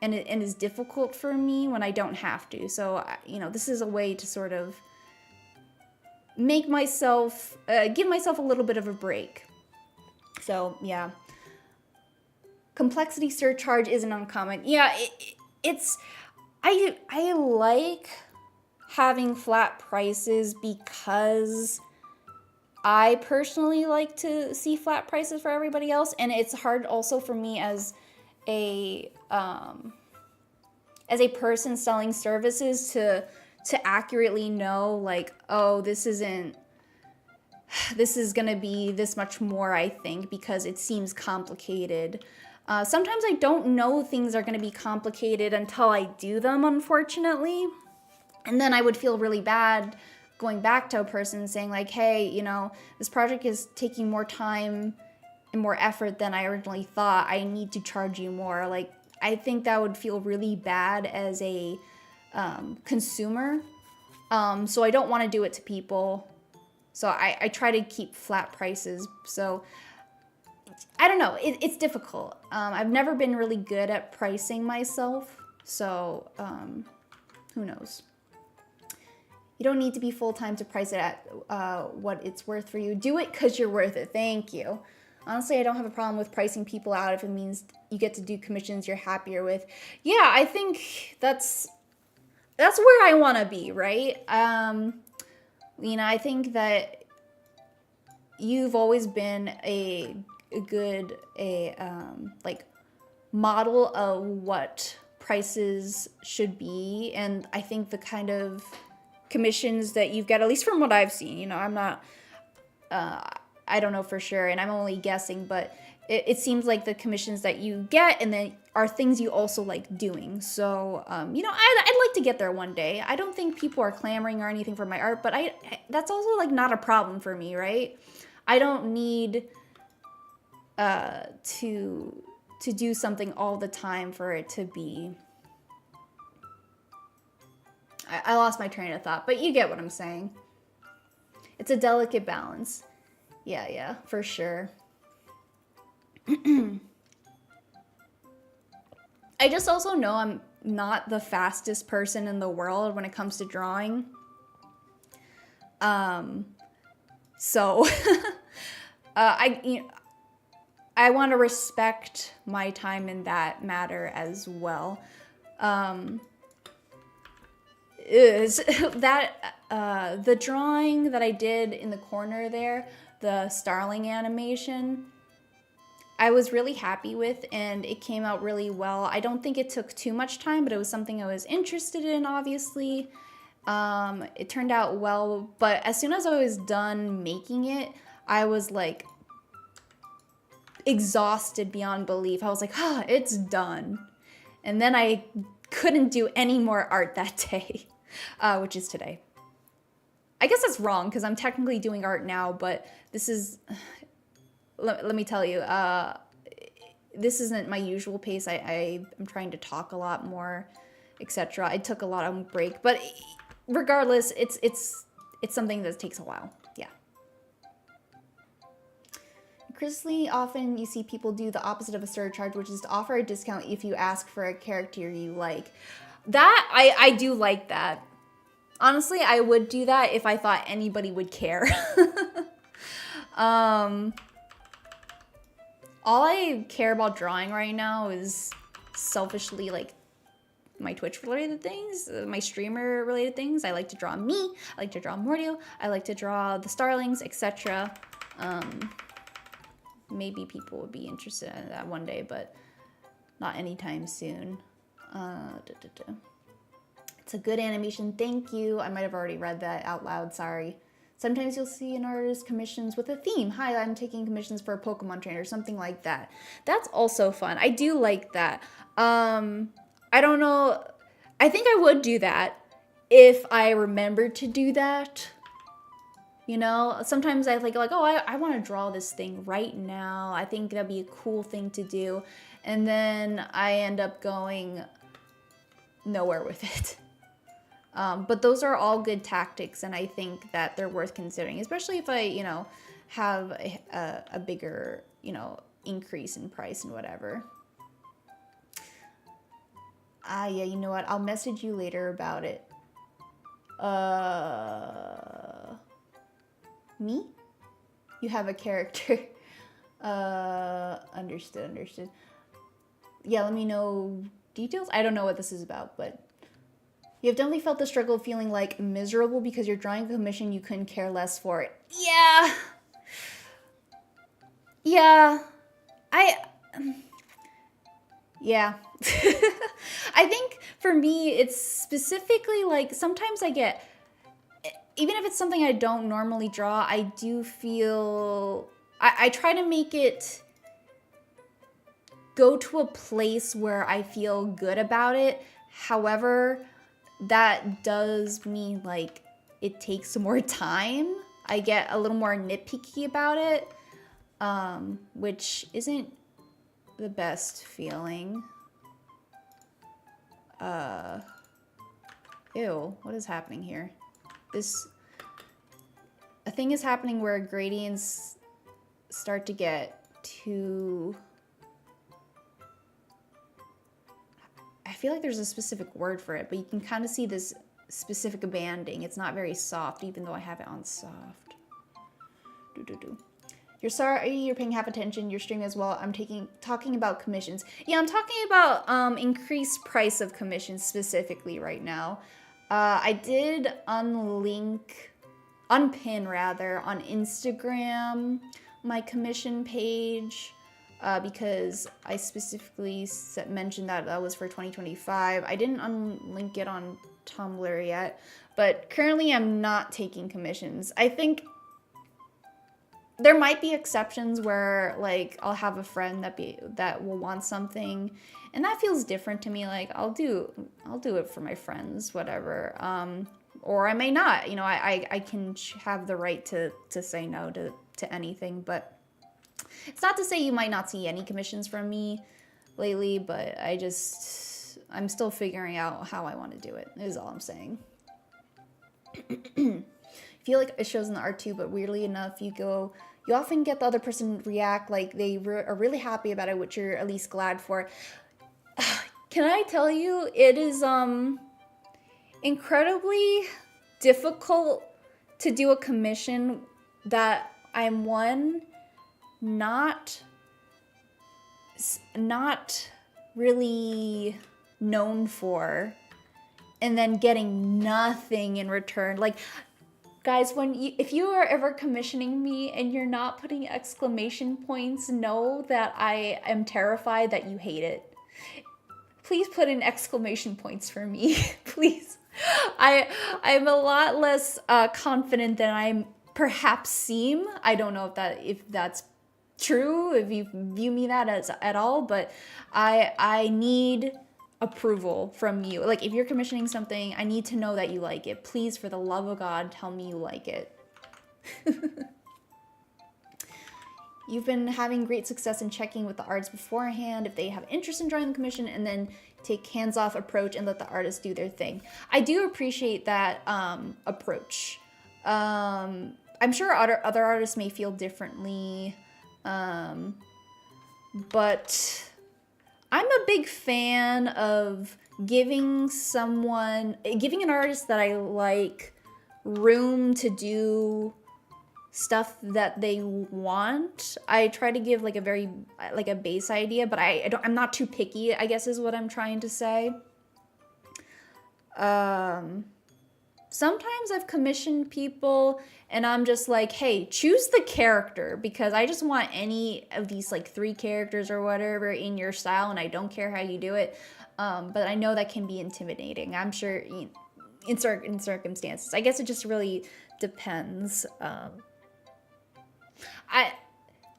is difficult for me when I don't have to. So this is a way to sort of make myself, give myself a little bit of a break. So yeah, complexity surcharge isn't uncommon. Yeah, I like having flat prices because I personally like to see flat prices for everybody else, and it's hard also for me as a person selling services to accurately know, like, oh, this is gonna be this much more, I think, because it seems complicated. Sometimes I don't know things are gonna be complicated until I do them, unfortunately. And then I would feel really bad going back to a person saying, like, hey, this project is taking more time and more effort than I originally thought. I need to charge you more. Like, I think that would feel really bad as a consumer. So I don't want to do it to people. So I try to keep flat prices. So I don't know. It's difficult. I've never been really good at pricing myself. So who knows? You don't need to be full-time to price it at what it's worth for you. Do it because you're worth it. Thank you. Honestly, I don't have a problem with pricing people out if it means you get to do commissions you're happier with. Yeah, I think that's where I want to be, right? Lena, I think that you've always been a good like model of what prices should be, and I think the kind of commissions that you've got, at least from what I've seen, you know, I'm not I don't know for sure, and I'm only guessing, but it seems like the commissions that you get and then are things you also like doing. So, you know, I'd like to get there one day. I don't think people are clamoring or anything for my art, but that's also like not a problem for me, right? I don't need to do something all the time for it to be. I lost my train of thought, but you get what I'm saying. It's a delicate balance. Yeah, for sure. I just also know I'm not the fastest person in the world when it comes to drawing. So I want to respect my time in that matter as well. Is that the drawing that I did in the corner there, the starling animation, I was really happy with, and it came out really well. I don't think it took too much time, but it was something I was interested in, obviously. It turned out well, but as soon as I was done making it, I was like exhausted beyond belief. I was like, it's done. And then I couldn't do any more art that day, which is today. I guess that's wrong because I'm technically doing art now, but this is, let me tell you, this isn't my usual pace. I'm trying to talk a lot more, etc. I took a lot of break, but regardless, it's something that takes a while. Yeah. Chrisley, often you see people do the opposite of a surcharge, which is to offer a discount if you ask for a character you like. That, I do like that. Honestly, I would do that if I thought anybody would care. All I care about drawing right now is selfishly like my Twitch related things, my streamer related things. I like to draw me, I like to draw Mordio, I like to draw the starlings, etc. Maybe people would be interested in that one day, but not anytime soon. It's a good animation, thank you. I might have already read that out loud, sorry. Sometimes you'll see an artist commissions with a theme. Hi, I'm taking commissions for a Pokemon trainer, something like that. That's also fun. I do like that. I don't know. I think I would do that if I remembered to do that. You know, sometimes I think like, oh, I want to draw this thing right now. I think that'd be a cool thing to do. And then I end up going nowhere with it. But those are all good tactics, and I think that they're worth considering, especially if I, you know, have a bigger, you know, increase in price and whatever. Yeah, you know what? I'll message you later about it. Me? You have a character. Understood. Yeah, let me know details. I don't know what this is about, but you have definitely felt the struggle of feeling like miserable because you're drawing a commission you couldn't care less for. Yeah. Yeah. I think for me, it's specifically like sometimes I get, even if it's something I don't normally draw, I do feel, I try to make it go to a place where I feel good about it. However, that does mean like it takes more time. I get a little more nitpicky about it, which isn't the best feeling. Ew, what is happening here? This, a thing is happening where gradients start to get too... I feel like there's a specific word for it, but you can kind of see this specific banding. It's not very soft, even though I have it on soft. You're sorry, you're paying half attention. You're streaming as well. I'm talking about commissions. Yeah, I'm talking about increased price of commissions specifically right now. I did unpin rather on Instagram my commission page because I specifically mentioned that that was for 2025. I didn't unlink it on Tumblr yet, but currently I'm not taking commissions. I think there might be exceptions where like I'll have a friend that will want something, and that feels different to me. Like I'll do it for my friends, whatever. Or I may not. You know, I can have the right to say no to anything. But it's not to say you might not see any commissions from me lately. But I'm still figuring out how I want to do it. Is all I'm saying. I feel like it shows in the art too, but weirdly enough, you often get the other person react like they are really happy about it, which you're at least glad for. Can I tell you, it is incredibly difficult to do a commission that I'm not really known for, and then getting nothing in return. Like, guys, if you are ever commissioning me and you're not putting exclamation points, know that I am terrified that you hate it. Please put in exclamation points for me, please. I'm a lot less confident than I perhaps seem. I don't know if that's true, if you view me that as at all, but I need approval from you. Like, if you're commissioning something, I need to know that you like it. Please, for the love of God, tell me you like it. You've been having great success in checking with the artists beforehand if they have interest in joining the commission, and then take hands-off approach and let the artists do their thing. I do appreciate that approach. I'm sure other artists may feel differently, but I'm a big fan of giving an artist that I like room to do stuff that they want. I try to give like a base idea, but I'm not too picky, I guess is what I'm trying to say. Sometimes I've commissioned people and I'm just like, hey, choose the character, because I just want any of these like 3 characters or whatever in your style, and I don't care how you do it. But I know that can be intimidating. I'm sure in certain circumstances. I guess it just really depends.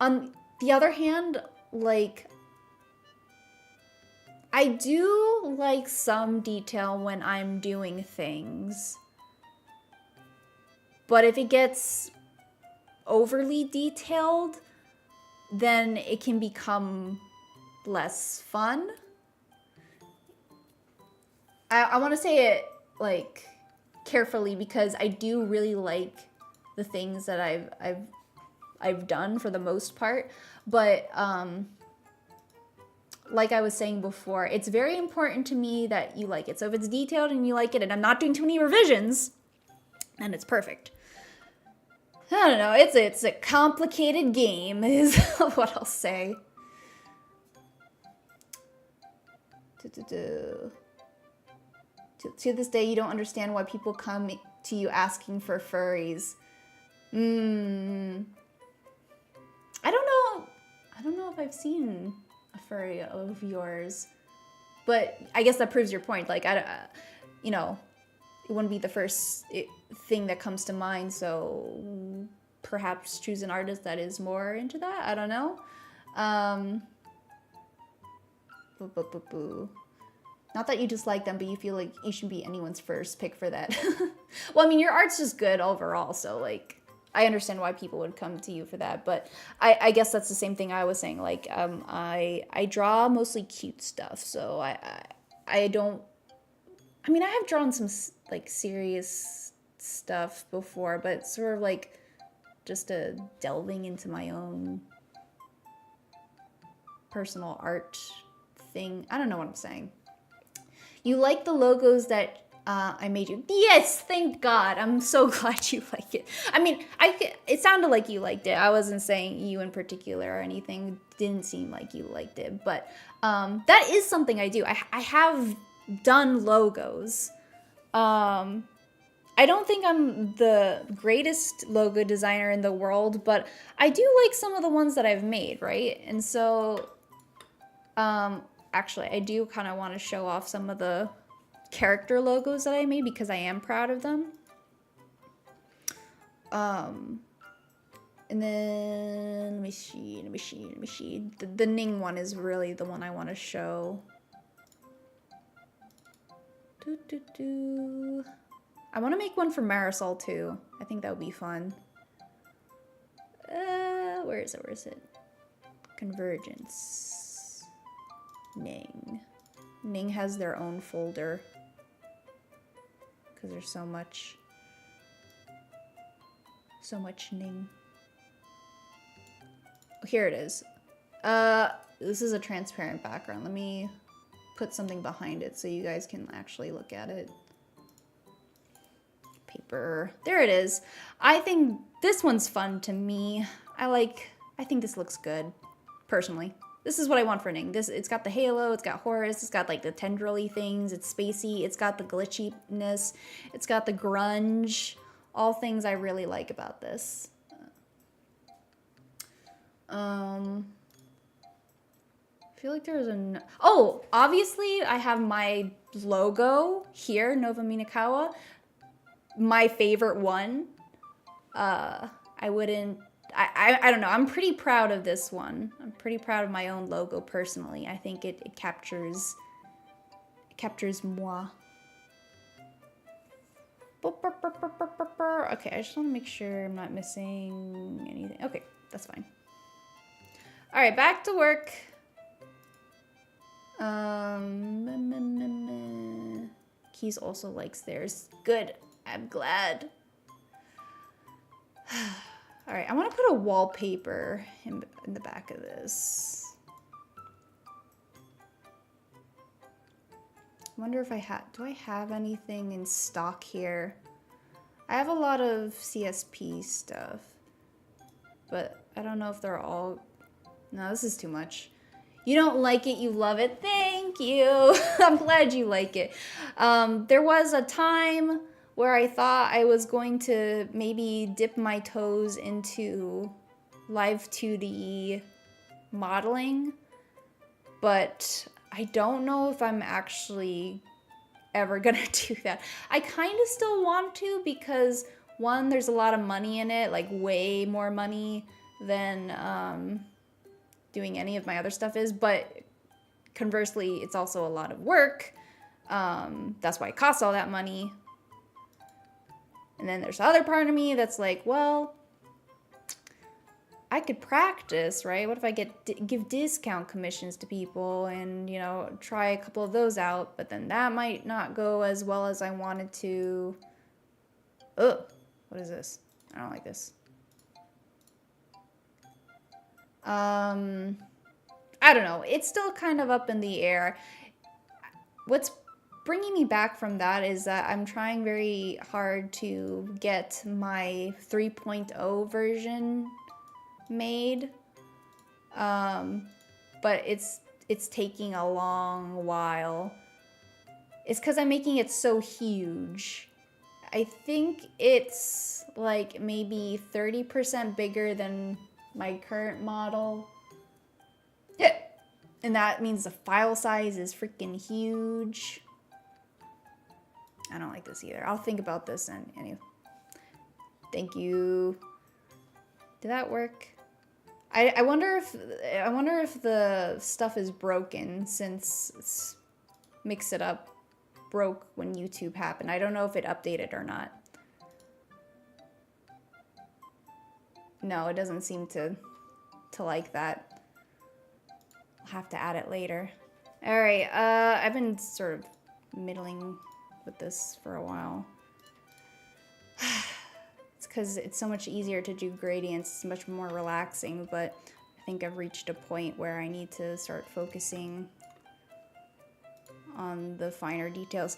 On the other hand, like, I do like some detail when I'm doing things. But if it gets overly detailed, then it can become less fun. I want to say it like carefully, because I do really like the things that I've done for the most part, but like I was saying before, it's very important to me that you like it. So if it's detailed and you like it, and I'm not doing too many revisions, then it's perfect. I don't know, it's a complicated game is what I'll say. To this day, you don't understand why people come to you asking for furries. I don't know if I've seen a furry of yours, but I guess that proves your point. Like, it wouldn't be the first thing that comes to mind, so perhaps choose an artist that is more into that. I don't know. Not that you dislike them, but you feel like you should be anyone's first pick for that. Well, I mean, your art's just good overall, so like, I understand why people would come to you for that, but I guess that's the same thing I was saying. Like, I draw mostly cute stuff, so I don't. I mean, I have drawn some like serious stuff before, but it's sort of like just a delving into my own personal art thing. I don't know what I'm saying. You like the logos that I made you? Yes, thank God. I'm so glad you like it. I mean, it sounded like you liked it. I wasn't saying you in particular or anything. Didn't seem like you liked it. But that is something I do. I have done logos. I don't think I'm the greatest logo designer in the world, but I do like some of the ones that I've made, right? And so, actually, I do kind of want to show off some of the character logos that I made because I am proud of them. And then, let me see. The Ning one is really the one I want to show. I want to make one for Marisol too. I think that would be fun. Where is it? Convergence. Ning. Ning has their own folder. Because there's so much Ning. Oh, here it is. This is a transparent background. Let me put something behind it so you guys can actually look at it. Paper. There it is. I think this one's fun to me. I think this looks good, personally. This is what I want for Ning. It's got the halo, it's got Horus, it's got like the tendrily things, it's spacey, it's got the glitchiness, it's got the grunge, all things I really like about this. I feel like there's oh, obviously I have my logo here, Nova Minokawa. My favorite one. I don't know. I'm pretty proud of this one. I'm pretty proud of my own logo personally. I think it captures moi. Okay, I just want to make sure I'm not missing anything. Okay, that's fine. All right, back to work. Keys also likes theirs. Good. I'm glad. All right, I want to put a wallpaper in the back of this. I wonder if do I have anything in stock here? I have a lot of CSP stuff, but I don't know if they're all, no, this is too much. You don't like it, you love it. Thank you. I'm glad you like it. There was a time where I thought I was going to maybe dip my toes into live 2D modeling, but I don't know if I'm actually ever gonna do that. I kind of still want to because, one, there's a lot of money in it, like way more money than doing any of my other stuff is, but conversely, it's also a lot of work. That's why it costs all that money. And then there's the other part of me that's like, well, I could practice, right? What if I give discount commissions to people and, you know, try a couple of those out, but then that might not go as well as I wanted to. Ugh, what is this? I don't like this. I don't know. It's still kind of up in the air. What's bringing me back from that is that I'm trying very hard to get my 3.0 version made, but it's taking a long while. It's because I'm making it so huge. I think it's like maybe 30% bigger than my current model. Yeah, and that means the file size is freaking huge. I don't like this either. I'll think about this and anyway. Thank you. Did that work? I wonder if the stuff is broken since Mix It Up broke when YouTube happened. I don't know if it updated or not. No, it doesn't seem to like that. I'll have to add it later. All right, I've been sort of middling with this for a while. It's because it's so much easier to do gradients. It's much more relaxing, but I think I've reached a point where I need to start focusing on the finer details.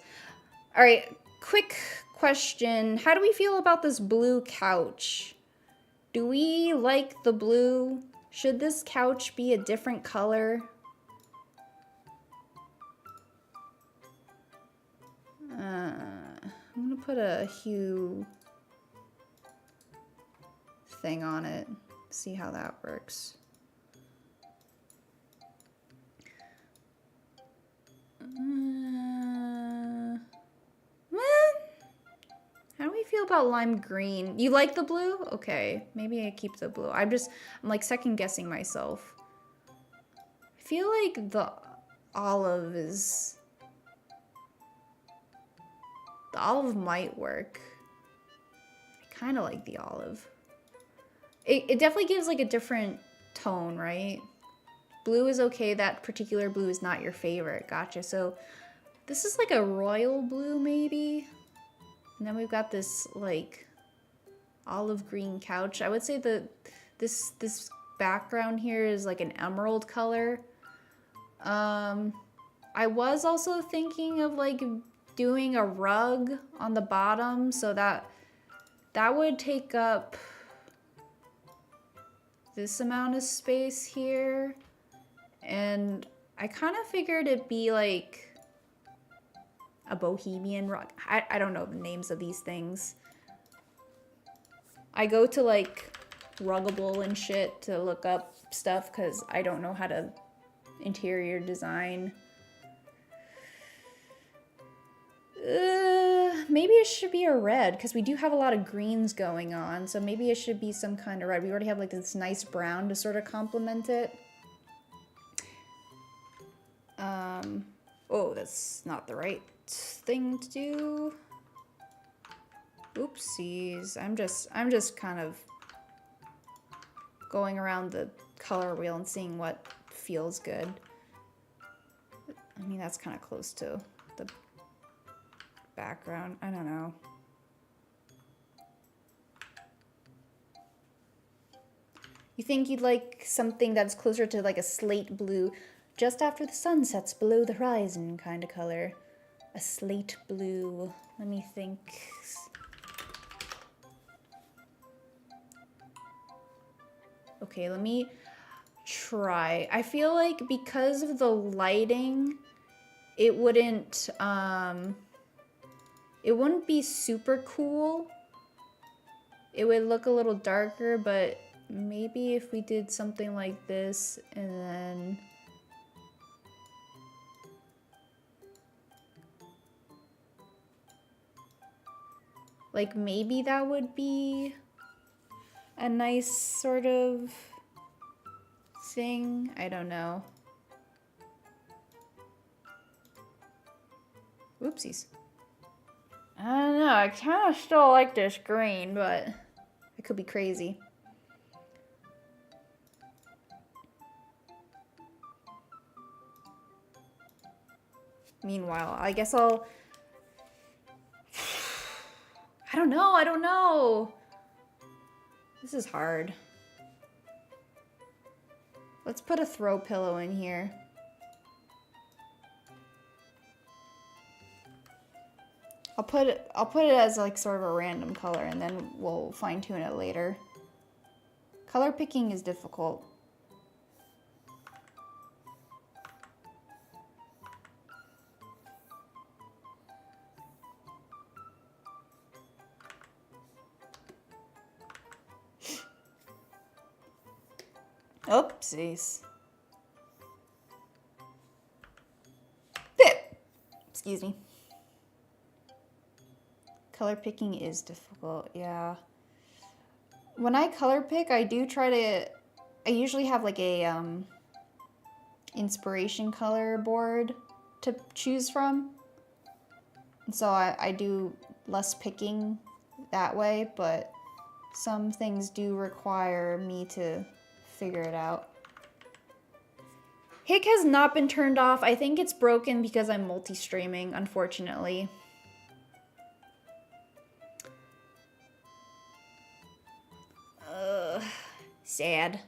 All right, quick question. How do we feel about this blue couch? Do we like the blue? Should this couch be a different color? I'm gonna put a hue thing on it, see how that works. How do we feel about lime green? You like the blue? Okay, maybe I keep the blue. I'm like second guessing myself. I feel like the olive might work. I kind of like the olive. It definitely gives like a different tone, right? Blue is okay. That particular blue is not your favorite. Gotcha. So this is like a royal blue maybe. And then we've got this like olive green couch. I would say this background here is like an emerald color. I was also thinking of like doing a rug on the bottom so that would take up this amount of space here. And I kind of figured it'd be like a bohemian rug. I don't know the names of these things. I go to like Ruggable and shit to look up stuff because I don't know how to interior design. Maybe it should be a red because we do have a lot of greens going on. So maybe it should be some kind of red. We already have like this nice brown to sort of complement it. Oh, that's not the right thing to do. Oopsies. I'm just kind of going around the color wheel and seeing what feels good. I mean, that's kind of close to the background. I don't know. You think you'd like something that's closer to like a slate blue, just after the sun sets below the horizon kind of color. A slate blue. Let me think. Okay, let me try. I feel like because of the lighting, it wouldn't be super cool. It would look a little darker, but maybe if we did something like this and then like maybe that would be a nice sort of thing. I don't know. Oopsies. I don't know. I kind of still like this green, but it could be crazy. Meanwhile, I guess I'll... I don't know. This is hard. Let's put a throw pillow in here. I'll put it as like sort of a random color and then we'll fine tune it later. Color picking is difficult. Oopsies. Excuse me. Color picking is difficult, yeah. When I color pick, I usually have like a inspiration color board to choose from. And so I do less picking that way, but some things do require me to figure it out. Hick has not been turned off. I think it's broken because I'm multi-streaming, unfortunately. Sad.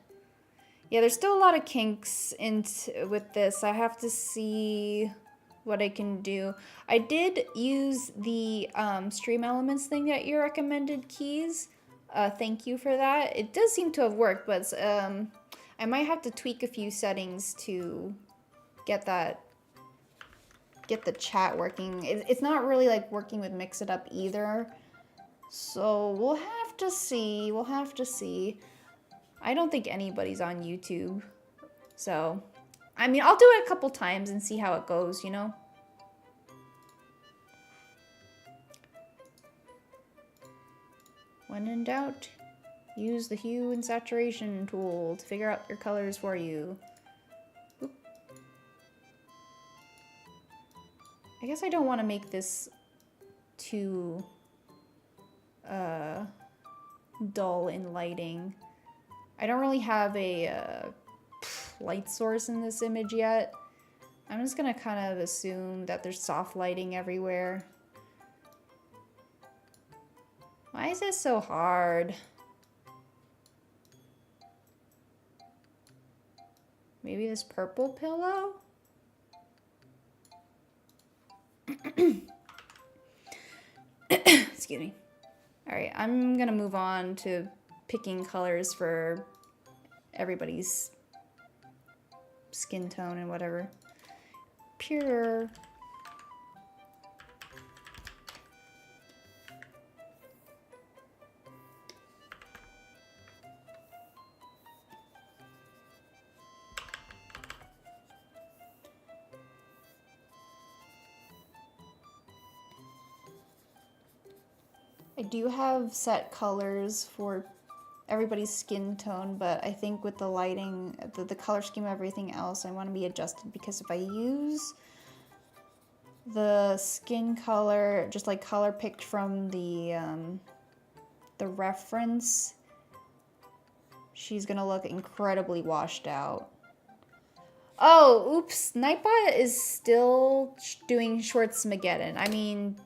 Yeah, there's still a lot of kinks with this. I have to see what I can do. I did use the stream elements thing that you recommended, Keys. Thank you for that. It does seem to have worked, but I might have to tweak a few settings to get the chat working. It's not really like working with Mix It Up either. So we'll have to see. We'll have to see. I don't think anybody's on YouTube. So, I mean, I'll do it a couple times and see how it goes, you know? When in doubt, use the hue and saturation tool to figure out your colors for you. Oop. I guess I don't want to make this too dull in lighting. I don't really have a light source in this image yet. I'm just gonna kind of assume that there's soft lighting everywhere. Why is this so hard? Maybe this purple pillow? Excuse me. Alright, I'm gonna move on to picking colors for everybody's skin tone and whatever. Pure. I do have set colors for everybody's skin tone, but I think with the lighting, the color scheme, everything else, I want to be adjusted, because if I use the skin color, just like color picked from the reference, she's gonna look incredibly washed out. Oh, oops, Nightbot is still doing Shortsmageddon. I mean,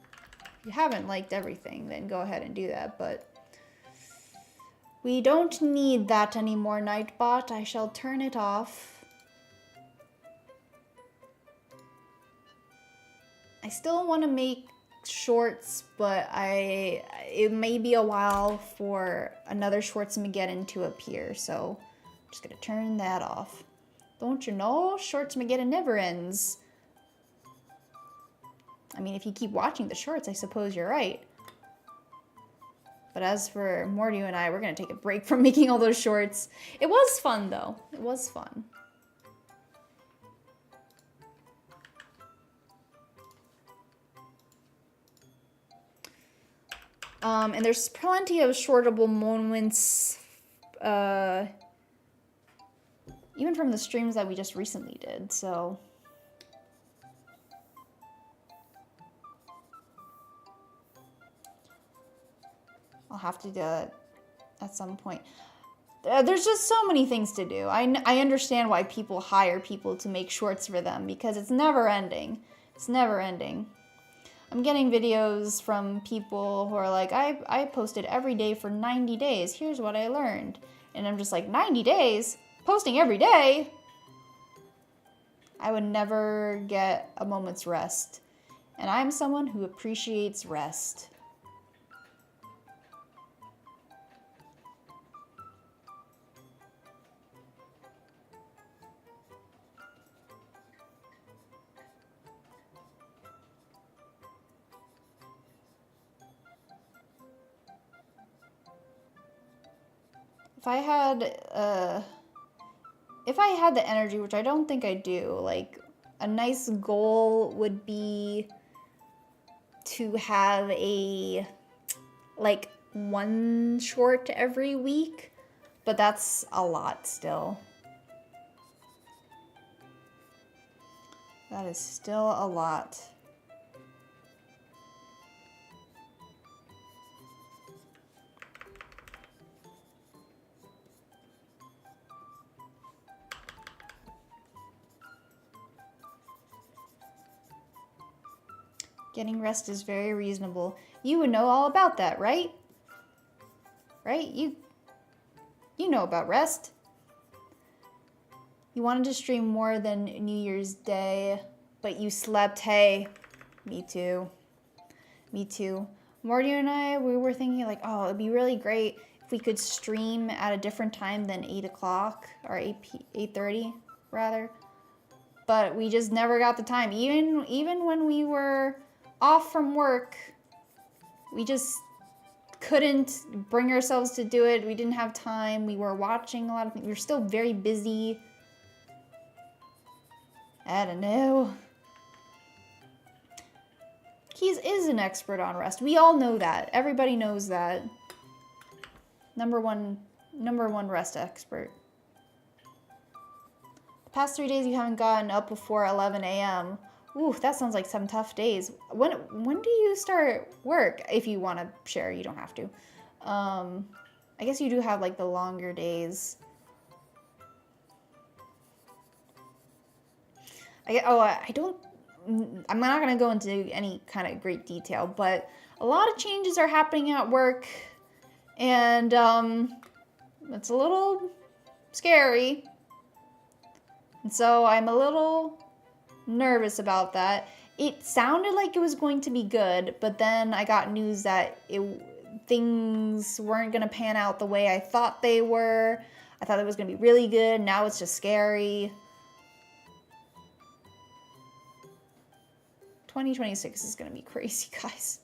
if you haven't liked everything, then go ahead and do that, but we don't need that anymore, Nightbot. I shall turn it off. I still want to make shorts, but it may be a while for another Shortsmageddon to appear, so I'm just gonna turn that off. Don't you know? Shortsmageddon never ends. I mean, if you keep watching the shorts, I suppose you're right. But as for Morty and I, we're gonna take a break from making all those shorts. It was fun, though. It was fun. And there's plenty of shortable moments, even from the streams that we just recently did, so. I'll have to do it at some point. There's just so many things to do. I understand why people hire people to make shorts for them, because it's never ending. It's never ending. I'm getting videos from people who are like, I posted every day for 90 days. Here's what I learned. And I'm just like, 90 days? Posting every day? I would never get a moment's rest. And I'm someone who appreciates rest. If I had the energy, which I don't think I do, like, a nice goal would be to have like, one short every week, but that's a lot still. That is still a lot. Getting rest is very reasonable. You would know all about that, right? Right? You you know about rest. You wanted to stream more than New Year's Day, but you slept. Hey, me too. Me too. Morty and I, we were thinking like, oh, it'd be really great if we could stream at a different time than 8 o'clock or 8:30 rather. But we just never got the time. Even when we were off from work, we just couldn't bring ourselves to do it. We didn't have time. We were watching a lot of things. We were still very busy. I don't know. Keys is an expert on rest. We all know that. Everybody knows that. Number one rest expert. The past 3 days you haven't gotten up before 11 a.m. Ooh, that sounds like some tough days. When do you start work? If you want to share, you don't have to. I guess you do have like the longer days. I'm not going to go into any kind of great detail, but a lot of changes are happening at work, and it's a little scary. And so I'm a little nervous about that. It sounded like it was going to be good, but then I got news that things weren't going to pan out the way I thought they were. I thought it was going to be really good. Now it's just scary. 2026 is going to be crazy, guys.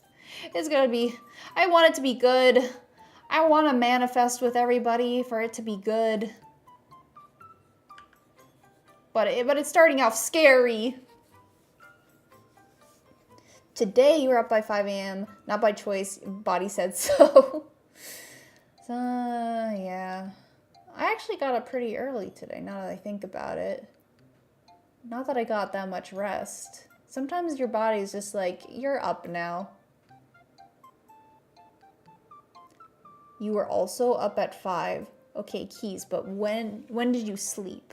It's going to be, I want it to be good. I want to manifest with everybody for it to be good. But it's starting off scary. Today you were up by 5 a.m. Not by choice. Body said so. So, yeah. I actually got up pretty early today, now that I think about it. Not that I got that much rest. Sometimes your body's just like, you're up now. You were also up at 5. Okay, Keys, but when did you sleep?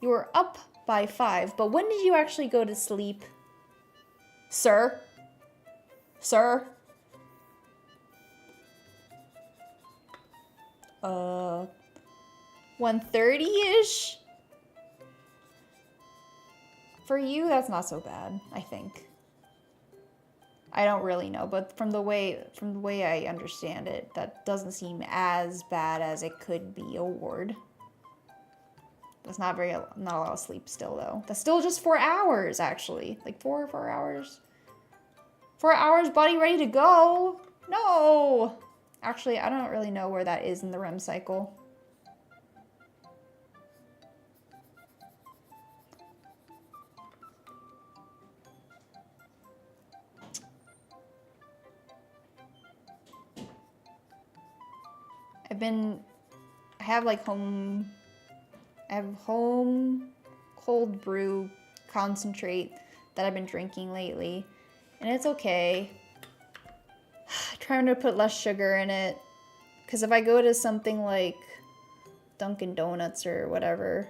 You were up by 5, but when did you actually go to sleep? Sir? Sir? 1:30-ish? For you, that's not so bad, I think. I don't really know, but from the way I understand it, that doesn't seem as bad as it could be a ward. That's not a lot of sleep still, though. That's still just 4 hours, actually. Like 4 hours. 4 hours, buddy, ready to go. No! Actually, I don't really know where that is in the REM cycle. I have home cold brew concentrate that I've been drinking lately, and it's okay. Trying to put less sugar in it, because if I go to something like Dunkin' Donuts or whatever,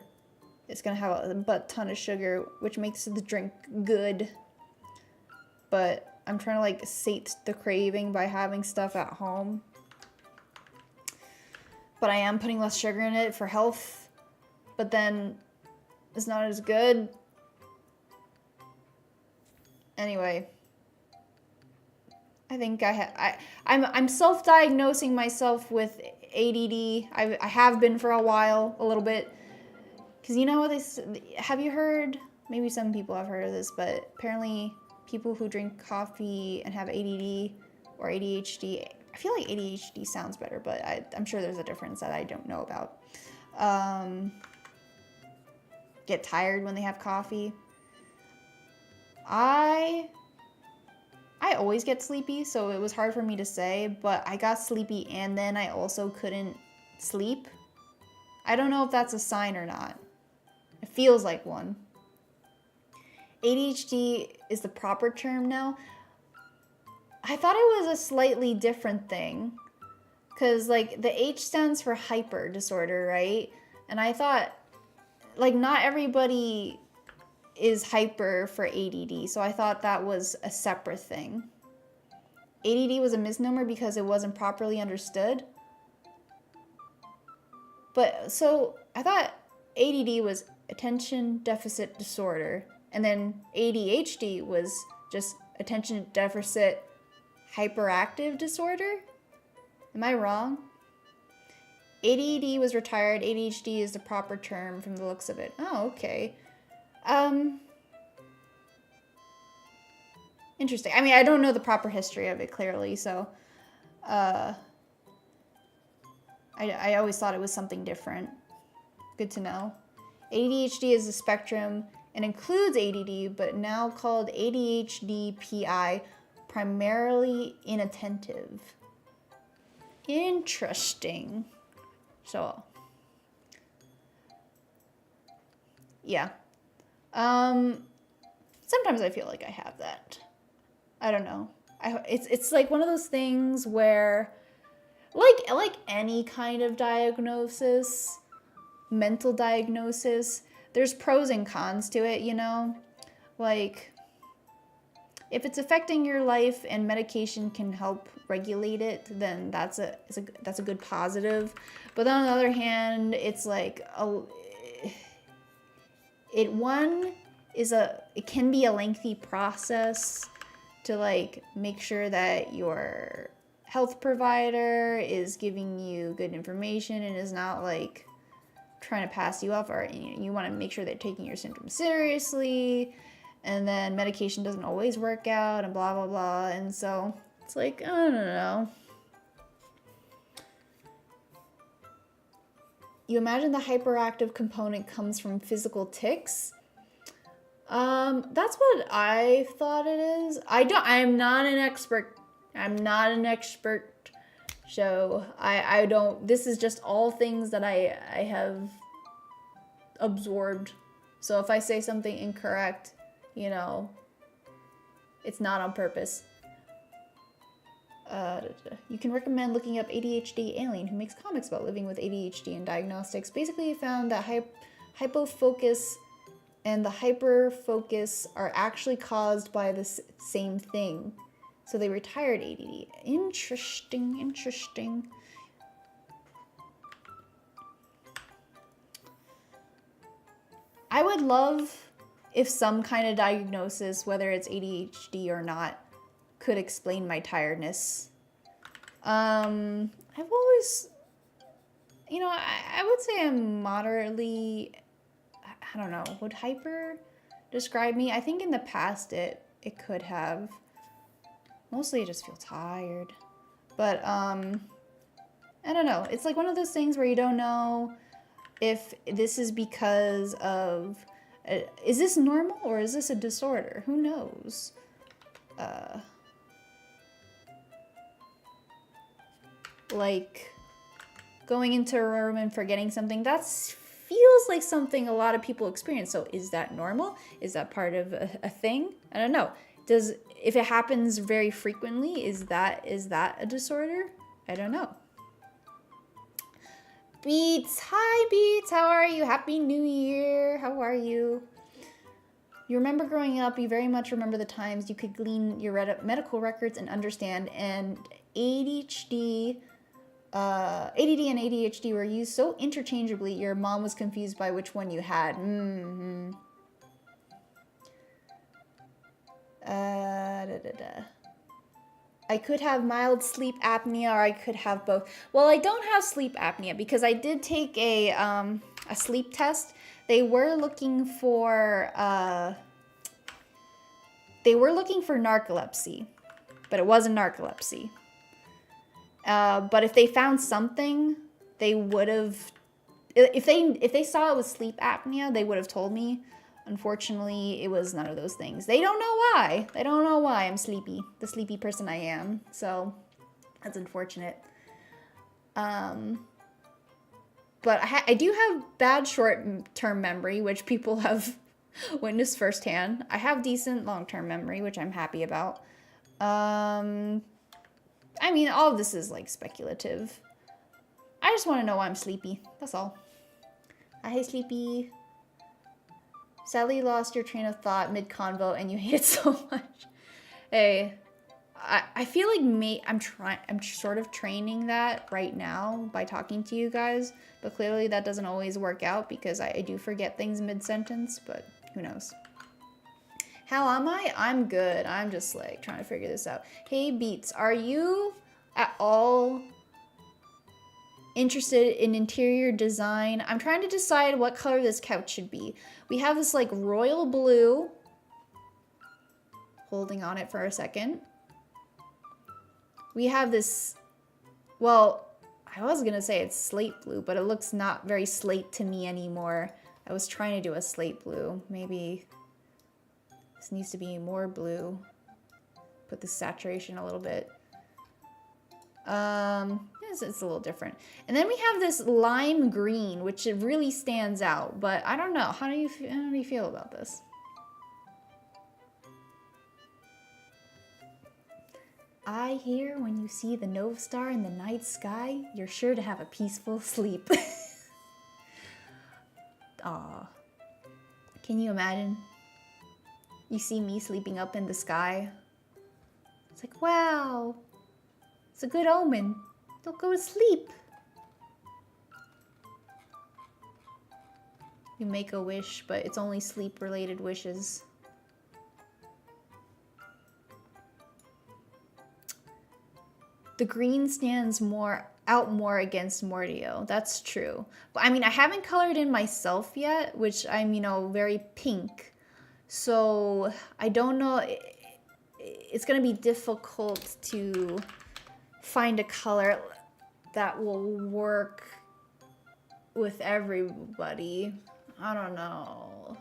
it's gonna have a butt ton of sugar, which makes the drink good. But I'm trying to like sate the craving by having stuff at home. But I am putting less sugar in it for health, but then it's not as good. Anyway, I think I'm self-diagnosing myself with ADD. I have been for a while, a little bit. Because you know this, have you heard, maybe some people have heard of this, but apparently people who drink coffee and have ADD or ADHD, I feel like ADHD sounds better, but I'm sure there's a difference that I don't know about. Get tired when they have coffee. I always get sleepy, so it was hard for me to say, but I got sleepy and then I also couldn't sleep. I don't know if that's a sign or not. It feels like one. ADHD is the proper term now. I thought it was a slightly different thing, because like the H stands for hyper disorder, right? And I thought like not everybody is hyper for ADD, so I thought that was a separate thing. ADD was a misnomer because it wasn't properly understood. But so I thought ADD was attention deficit disorder, and then ADHD was just attention deficit hyperactive disorder. Am I wrong? ADD was retired. ADHD is the proper term from the looks of it. Oh, okay. Interesting. I mean, I don't know the proper history of it clearly, so I always thought it was something different. Good to know. ADHD is a spectrum and includes ADD, but now called ADHD-PI, primarily inattentive. Interesting. So, yeah. Sometimes I feel like I have that. I don't know. It's like one of those things where, like any kind of diagnosis, mental diagnosis, there's pros and cons to it, you know? Like, if it's affecting your life and medication can help regulate it, then that's a good positive. But on the other hand, it's like it can be a lengthy process to like make sure that your health provider is giving you good information and is not like trying to pass you off, or you want to make sure they're taking your symptoms seriously, and then medication doesn't always work out and blah blah blah. And so it's like, I don't know. You imagine the hyperactive component comes from physical tics. That's what I thought it is. I'm not an expert. So I don't, this is just all things that I have absorbed. So if I say something incorrect, you know, it's not on purpose. You can recommend looking up ADHD Alien, who makes comics about living with ADHD and diagnostics. Basically, he found that hypofocus and the hyperfocus are actually caused by the same thing. So they retired ADD. Interesting. I would love if some kind of diagnosis, whether it's ADHD or not, could explain my tiredness. I've always, you know, I would say I'm moderately, I don't know, would hyper describe me? I think in the past it could have. Mostly I just feel tired. But, I don't know. It's like one of those things where you don't know if this is because of, is this normal or is this a disorder? Who knows? Like going into a room and forgetting something, that feels like something a lot of people experience. So is that normal? Is that part of a thing? I don't know. If it happens very frequently, is that a disorder? I don't know. Beats, hi Beats, how are you? Happy New Year. How are you? You remember growing up, you very much remember the times you could glean your medical records and understand, and ADD and ADHD were used so interchangeably, your mom was confused by which one you had. I could have mild sleep apnea, or I could have both. Well, I don't have sleep apnea because I did take a sleep test. They were looking for narcolepsy, but it wasn't narcolepsy. But if they found something, they would have. If they saw it was sleep apnea, they would have told me. Unfortunately, it was none of those things. They don't know why. They don't know why I'm sleepy. The sleepy person I am. So that's unfortunate. But I do have bad short-term memory, which people have witnessed firsthand. I have decent long-term memory, which I'm happy about. I mean, all of this is like speculative. I just want to know why I'm sleepy. That's all. Hi, sleepy. Sadly lost your train of thought mid-convo and you hate it so much. Hey, I feel like I'm sort of training that right now by talking to you guys, but clearly that doesn't always work out because I do forget things mid-sentence, but who knows. How am I? I'm good. I'm just like trying to figure this out. Hey Beats, are you at all interested in interior design? I'm trying to decide what color this couch should be. We have this like royal blue. Holding on it for a second. We have this, well, I was gonna say it's slate blue, but it looks not very slate to me anymore. I was trying to do a slate blue. Maybe this needs to be more blue. Put the saturation a little bit. It's a little different. And then we have this lime green, which it really stands out, but I don't know. How do you feel about this? I hear when you see the Nova Star in the night sky, you're sure to have a peaceful sleep. Aw. Can you imagine? You see me sleeping up in the sky. It's like, wow. It's a good omen. Don't go to sleep. You make a wish, but it's only sleep-related wishes. The green stands out more against Mordio. That's true. But I mean, I haven't colored in myself yet, which I'm, very pink. So I don't know. It's going to be difficult to find a color that will work with everybody. I don't know.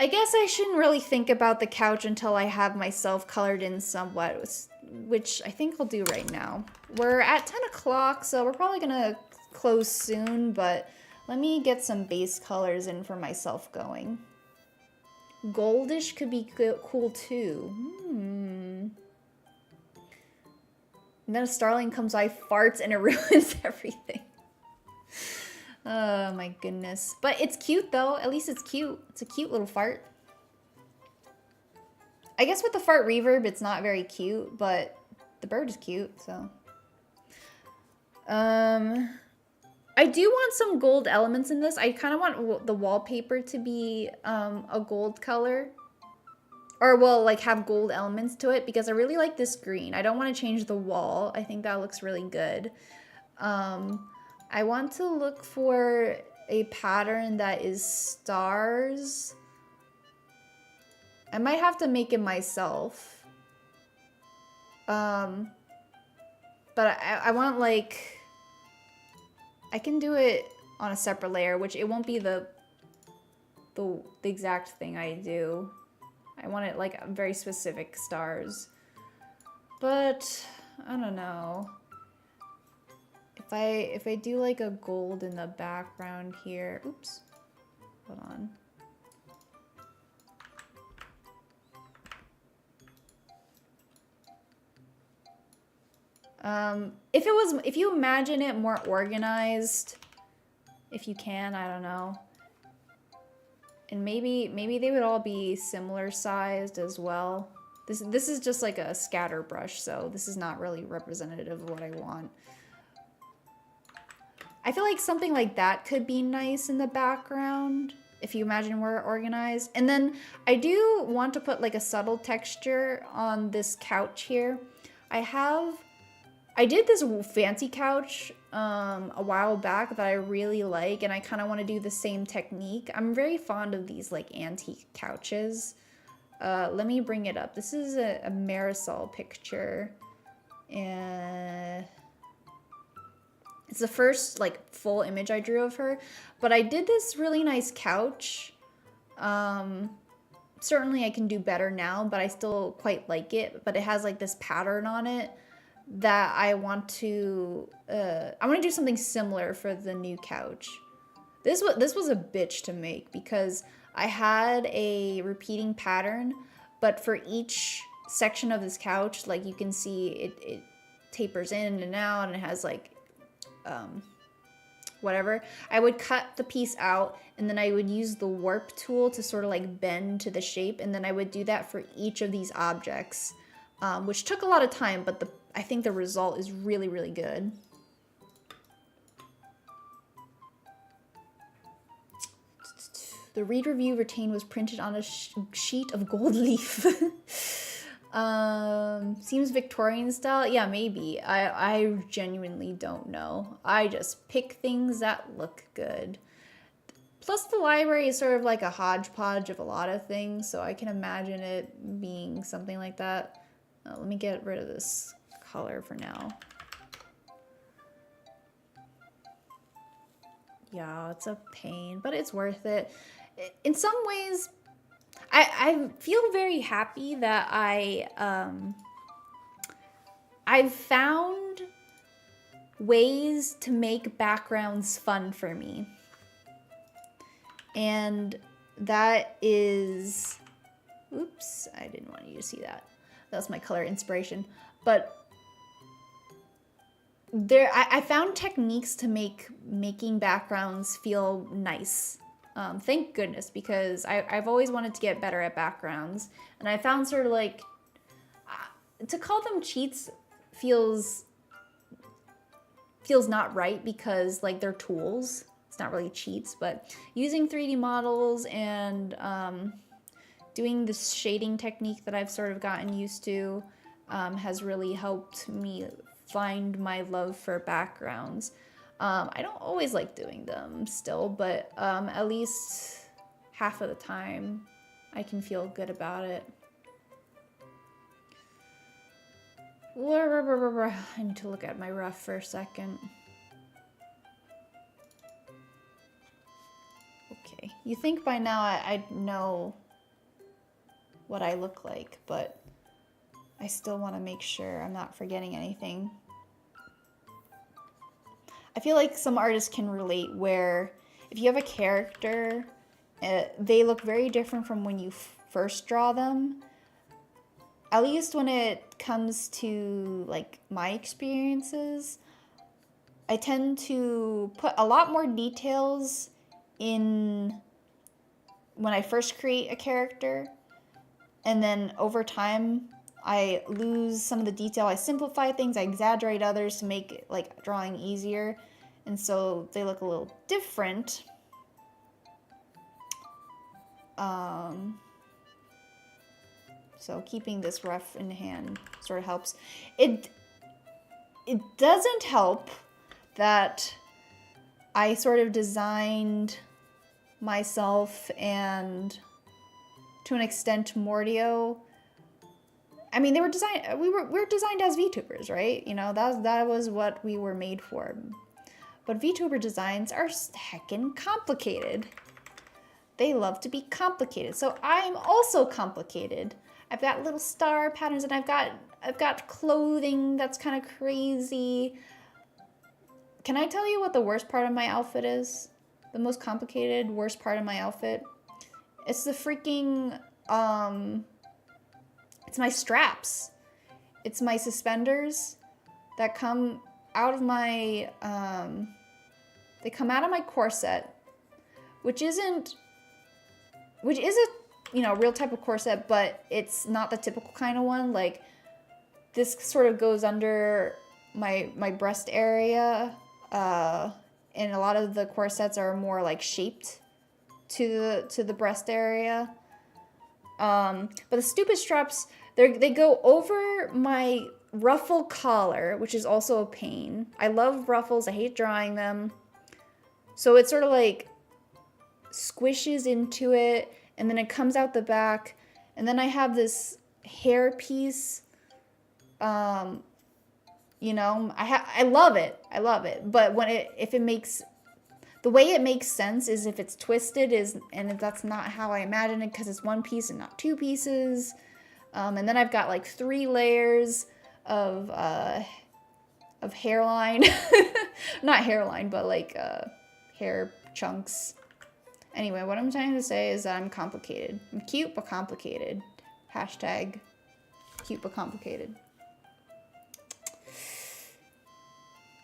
I guess I shouldn't really think about the couch until I have myself colored in somewhat, which I think I'll do right now. We're at 10 o'clock, so we're probably gonna close soon, but let me get some base colors in for myself going. Goldish could be cool too. And then a starling comes by, farts, and it ruins everything. Oh my goodness. But it's cute though. At least it's cute. It's a cute little fart. I guess with the fart reverb, it's not very cute, but the bird is cute, so. I do want some gold elements in this. I kind of want the wallpaper to be a gold color. Or, well, like, have gold elements to it, because I really like this green. I don't want to change the wall. I think that looks really good. I want to look for a pattern that is stars. I might have to make it myself. But I want, like... I can do it on a separate layer, which it won't be the exact thing I do. I want it, like, very specific stars. But, I don't know. If I do, like, a gold in the background here... Oops. Hold on. If you imagine it more organized, if you can, I don't know. And maybe they would all be similar sized as well. This is just like a scatter brush, so this is not really representative of what I want. I feel like something like that could be nice in the background, if you imagine we're organized. And then I do want to put like a subtle texture on this couch here. I did this fancy couch a while back that I really like, and I kind of want to do the same technique. I'm very fond of these like antique couches. Let me bring it up. This is a Marisol picture, and it's the first like full image I drew of her. But I did this really nice couch. Certainly I can do better now, but I still quite like it. But it has like this pattern on it that I want to do something similar for the new couch. This was a bitch to make because I had a repeating pattern, but for each section of this couch, like you can see it tapers in and out, and it has like whatever. I would cut the piece out, and then I would use the warp tool to sort of like bend to the shape, and then I would do that for each of these objects. which took a lot of time, but I think the result is really, really good. The read review retained was printed on a sheet of gold leaf. Seems Victorian style. Yeah, maybe. I genuinely don't know. I just pick things that look good. Plus, the library is sort of like a hodgepodge of a lot of things, so I can imagine it being something like that. Let me get rid of this color for now. Yeah, it's a pain, but it's worth it. In some ways, I feel very happy that I've found ways to make backgrounds fun for me. And that is, oops, I didn't want you to see that. That's my color inspiration. But I found techniques to making backgrounds feel nice. Thank goodness, because I've always wanted to get better at backgrounds. And I found sort of like, to call them cheats feels not right, because like they're tools. It's not really cheats, but using 3D models and doing this shading technique that I've sort of gotten used to has really helped me find my love for backgrounds. I don't always like doing them still, but at least half of the time I can feel good about it. I need to look at my rough for a second. Okay, you think by now I'd know what I look like, but I still want to make sure I'm not forgetting anything. I feel like some artists can relate, where if you have a character, they look very different from when you first draw them. At least when it comes to like my experiences, I tend to put a lot more details in when I first create a character, and then over time I lose some of the detail. I simplify things, I exaggerate others to make like drawing easier, and so they look a little different. So keeping this rough in hand sort of helps. It doesn't help that I sort of designed myself and to an extent Mordio. I mean, they were designed. We're designed as VTubers, right? You know, that was what we were made for. But VTuber designs are heckin' complicated. They love to be complicated. So I'm also complicated. I've got little star patterns, and I've got clothing that's kind of crazy. Can I tell you what the worst part of my outfit is? The most complicated, worst part of my outfit? It's the freaking, it's my straps. It's my suspenders that come out of my, they come out of my corset, which is a, you know, real type of corset, but it's not the typical kind of one. Like, this sort of goes under my breast area, and a lot of the corsets are more like shaped to the breast area. But the stupid straps, they go over my ruffle collar, which is also a pain. I love ruffles. I hate drawing them. So it sort of like squishes into it, and then it comes out the back, and then I have this hair piece. You know, I love it. I love it. But if it makes, the way it makes sense is if it's twisted, and if that's not how I imagine it, because it's one piece and not two pieces. And then I've got like 3 layers of hairline, not hairline, but like hair chunks. Anyway, what I'm trying to say is that I'm complicated. I'm cute but complicated. Hashtag cute but complicated.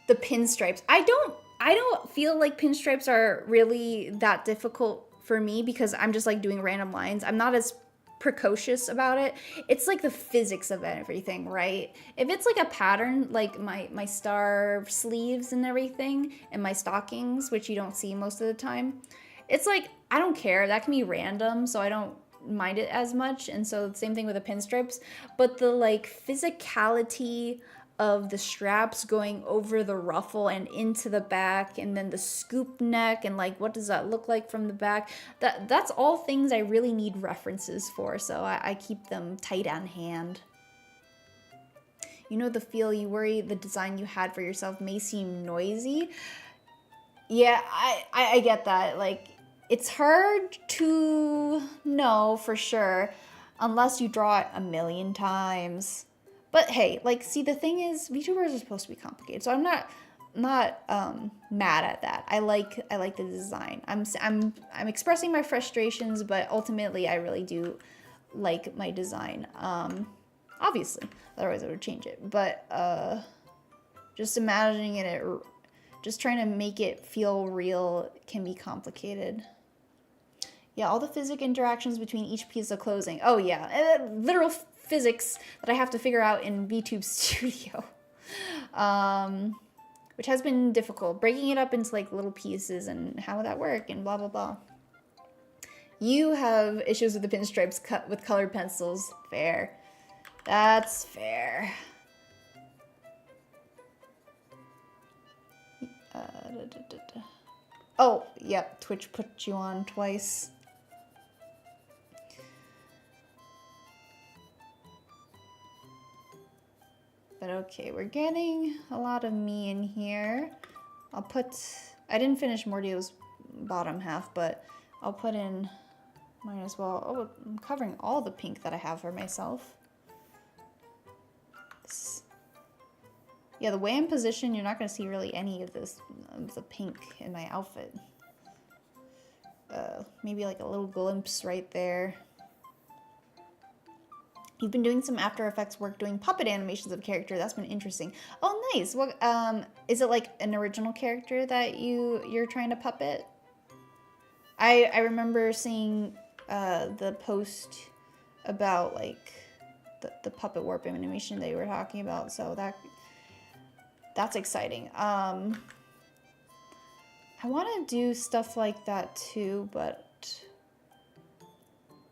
The pinstripes. I don't feel like pinstripes are really that difficult for me, because I'm just like doing random lines. I'm not as precocious about it. It's like the physics of everything, right? If it's like a pattern, like my star sleeves and everything, and my stockings, which you don't see most of the time, it's like I don't care. That can be random, so I don't mind it as much. And so same thing with the pinstripes, but the like physicality of the straps going over the ruffle and into the back, and then the scoop neck, and like what does that look like from the back, that's all things I really need references for, so I keep them tight on hand. You know the feel, you worry the design you had for yourself may seem noisy. Yeah, I get that. Like, it's hard to know for sure unless you draw it a million times. But hey, like, see, the thing is, VTubers are supposed to be complicated, so I'm not mad at that. I like the design. I'm expressing my frustrations, but ultimately, I really do like my design. Obviously, otherwise I would change it. But just imagining it, just trying to make it feel real can be complicated. Yeah, all the physical interactions between each piece of clothing. Oh yeah, literal physics that I have to figure out in VTube Studio, which has been difficult. Breaking it up into like little pieces and how would that work and blah blah blah. You have issues with the pinstripes cut with colored pencils. Fair. That's fair. Oh, yep, Twitch put you on twice. But okay, we're getting a lot of me in here. I didn't finish Mordio's bottom half, but I'll put in mine as well. Oh, I'm covering all the pink that I have for myself. Yeah, the way I'm positioned, you're not going to see really any of this, the pink in my outfit. Maybe like a little glimpse right there. You've been doing some After Effects work doing puppet animations of character. That's been interesting. Oh, nice. What is it, like an original character that you're trying to puppet? I remember seeing the post about like the puppet warp animation that you were talking about. So that's exciting. I want to do stuff like that too, but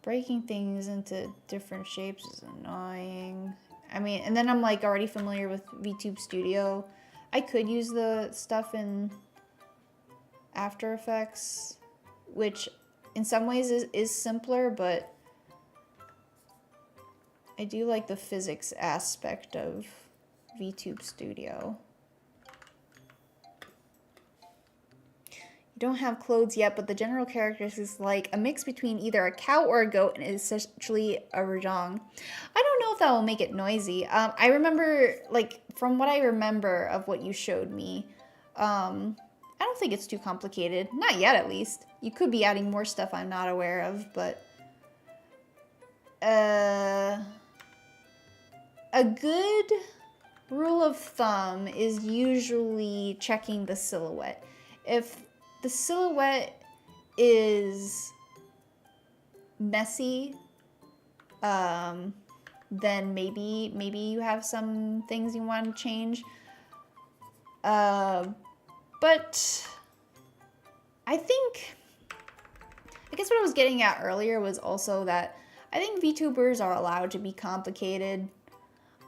breaking things into different shapes is annoying. I mean, and then I'm like already familiar with VTube Studio. I could use the stuff in After Effects, which in some ways is simpler, but I do like the physics aspect of VTube Studio. You don't have clothes yet, but the general characters is like a mix between either a cow or a goat and is essentially a rajong. I don't know if that will make it noisy. I remember, like, from what I remember of what you showed me, I don't think it's too complicated. Not yet, at least. You could be adding more stuff I'm not aware of, but a good rule of thumb is usually checking the silhouette. If the silhouette is messy, then maybe you have some things you want to change. But I guess what I was getting at earlier was also that I think VTubers are allowed to be complicated.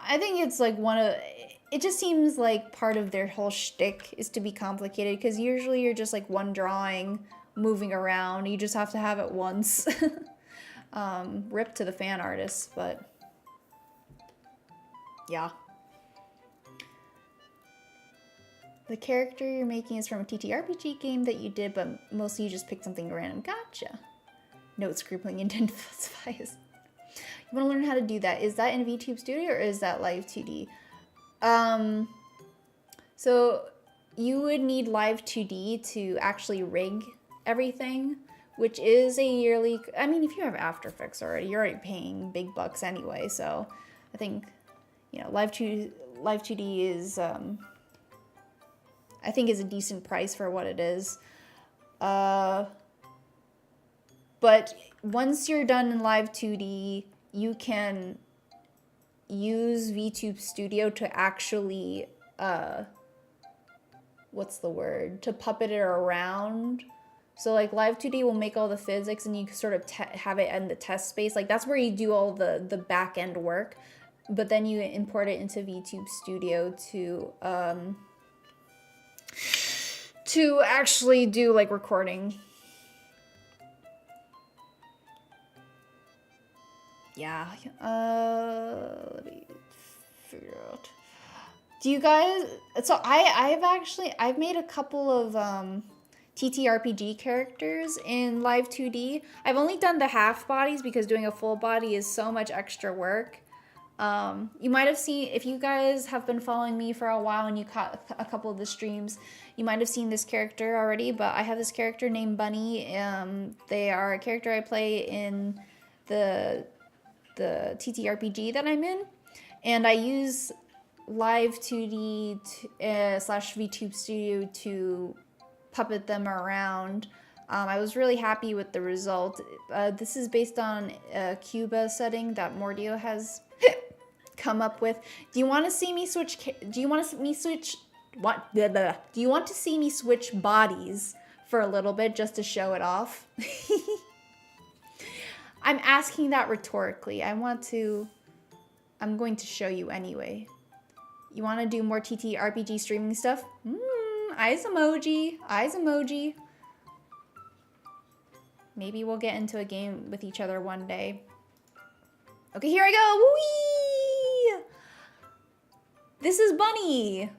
I think it's like it just seems like part of their whole shtick is to be complicated, because usually you're just like one drawing moving around. You just have to have it once. Rip to the fan artists, but yeah. The character you're making is from a TTRPG game that you did, but mostly you just picked something random. Gotcha. Note scribbling and didn't falsify. You want to learn how to do that. Is that in VTube Studio or is that Live 2D? So you would need Live 2D to actually rig everything, which is a yearly. I mean, if you have After Effects already, you're already paying big bucks anyway. So I think, you know, Live 2D is, I think is a decent price for what it is. But once you're done in Live 2D, you can use VTube Studio to actually, what's the word? To puppet it around. So like Live 2D will make all the physics and you sort of have it in the test space. Like that's where you do all the back end work. But then you import it into VTube Studio to actually do like recording. Yeah. Let me figure out. Do you guys? So I've made a couple of TTRPG characters in Live 2D. I've only done the half bodies because doing a full body is so much extra work. You might have seen, if you guys have been following me for a while and you caught a couple of the streams, you might have seen this character already, but I have this character named Bunny. They are a character I play in the TTRPG that I'm in, and I use Live 2D slash VTube Studio to puppet them around. I was really happy with the result. This is based on a Cuba setting that Mordio has come up with. Do you want to see me switch? Do you want to me switch? What? Blah, blah. Do you want to see me switch bodies for a little bit just to show it off? I'm asking that rhetorically. I'm going to show you anyway. You want to do more TTRPG streaming stuff? Eyes emoji. Eyes emoji. Maybe we'll get into a game with each other one day. Okay, here I go. Whee! This is Bunny.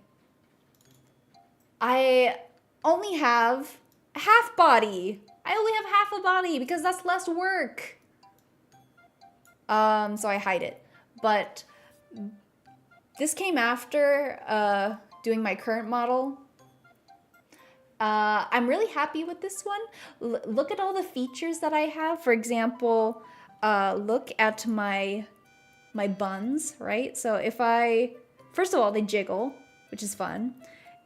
I only have a half body. I only have half a body because that's less work. So I hide it. But this came after doing my current model. I'm really happy with this one. Look at all the features that I have. For example, look at my buns, right? So if first of all, they jiggle, which is fun.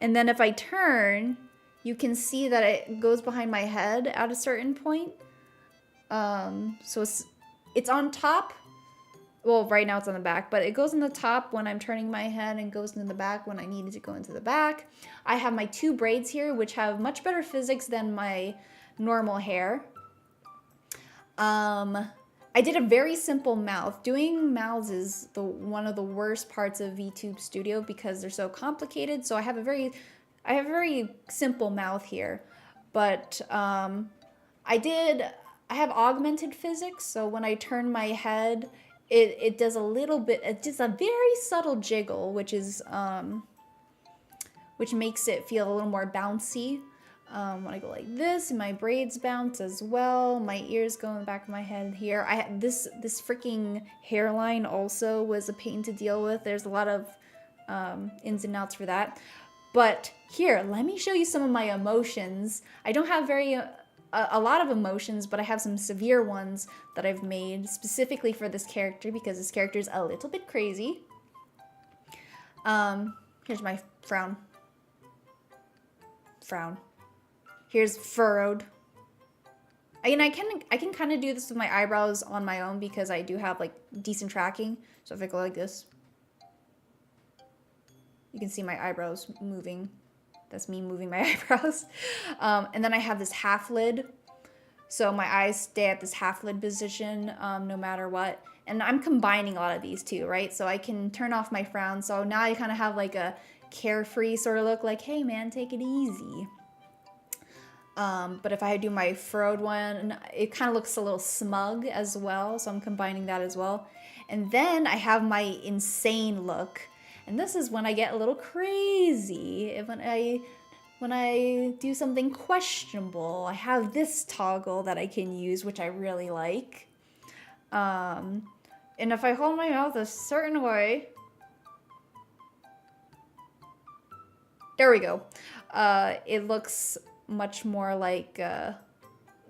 And then if I turn, you can see that it goes behind my head at a certain point. So it's on top. Well, right now it's on the back, but it goes in the top when I'm turning my head and goes into the back when I need it to go into the back. I have my 2 braids here, which have much better physics than my normal hair. I did a very simple mouth. Doing mouths is one of the worst parts of VTube Studio because they're so complicated. So I have a very simple mouth here, but I have augmented physics. So when I turn my head, it does a little bit. It's just a very subtle jiggle, which makes it feel a little more bouncy. When I go like this, my braids bounce as well. My ears go in the back of my head here. I had this freaking hairline also was a pain to deal with. There's a lot of ins and outs for that. But here, let me show you some of my emotions. I don't have a lot of emotions, but I have some severe ones that I've made specifically for this character because this character is a little bit crazy. Here's my frown. Here's furrowed. I can kind of do this with my eyebrows on my own because I do have like decent tracking. So if I go like this, you can see my eyebrows moving. That's me moving my eyebrows. And then I have this half lid. So my eyes stay at this half lid position no matter what. And I'm combining a lot of these too, right? So I can turn off my frown. So now I kind of have like a carefree sort of look, like, hey man, take it easy. But if I do my furrowed one, it kind of looks a little smug as well. So I'm combining that as well. And then I have my insane look. And this is when I get a little crazy. When I do something questionable, I have this toggle that I can use, which I really like. And if I hold my mouth a certain way, there we go. It looks much more like a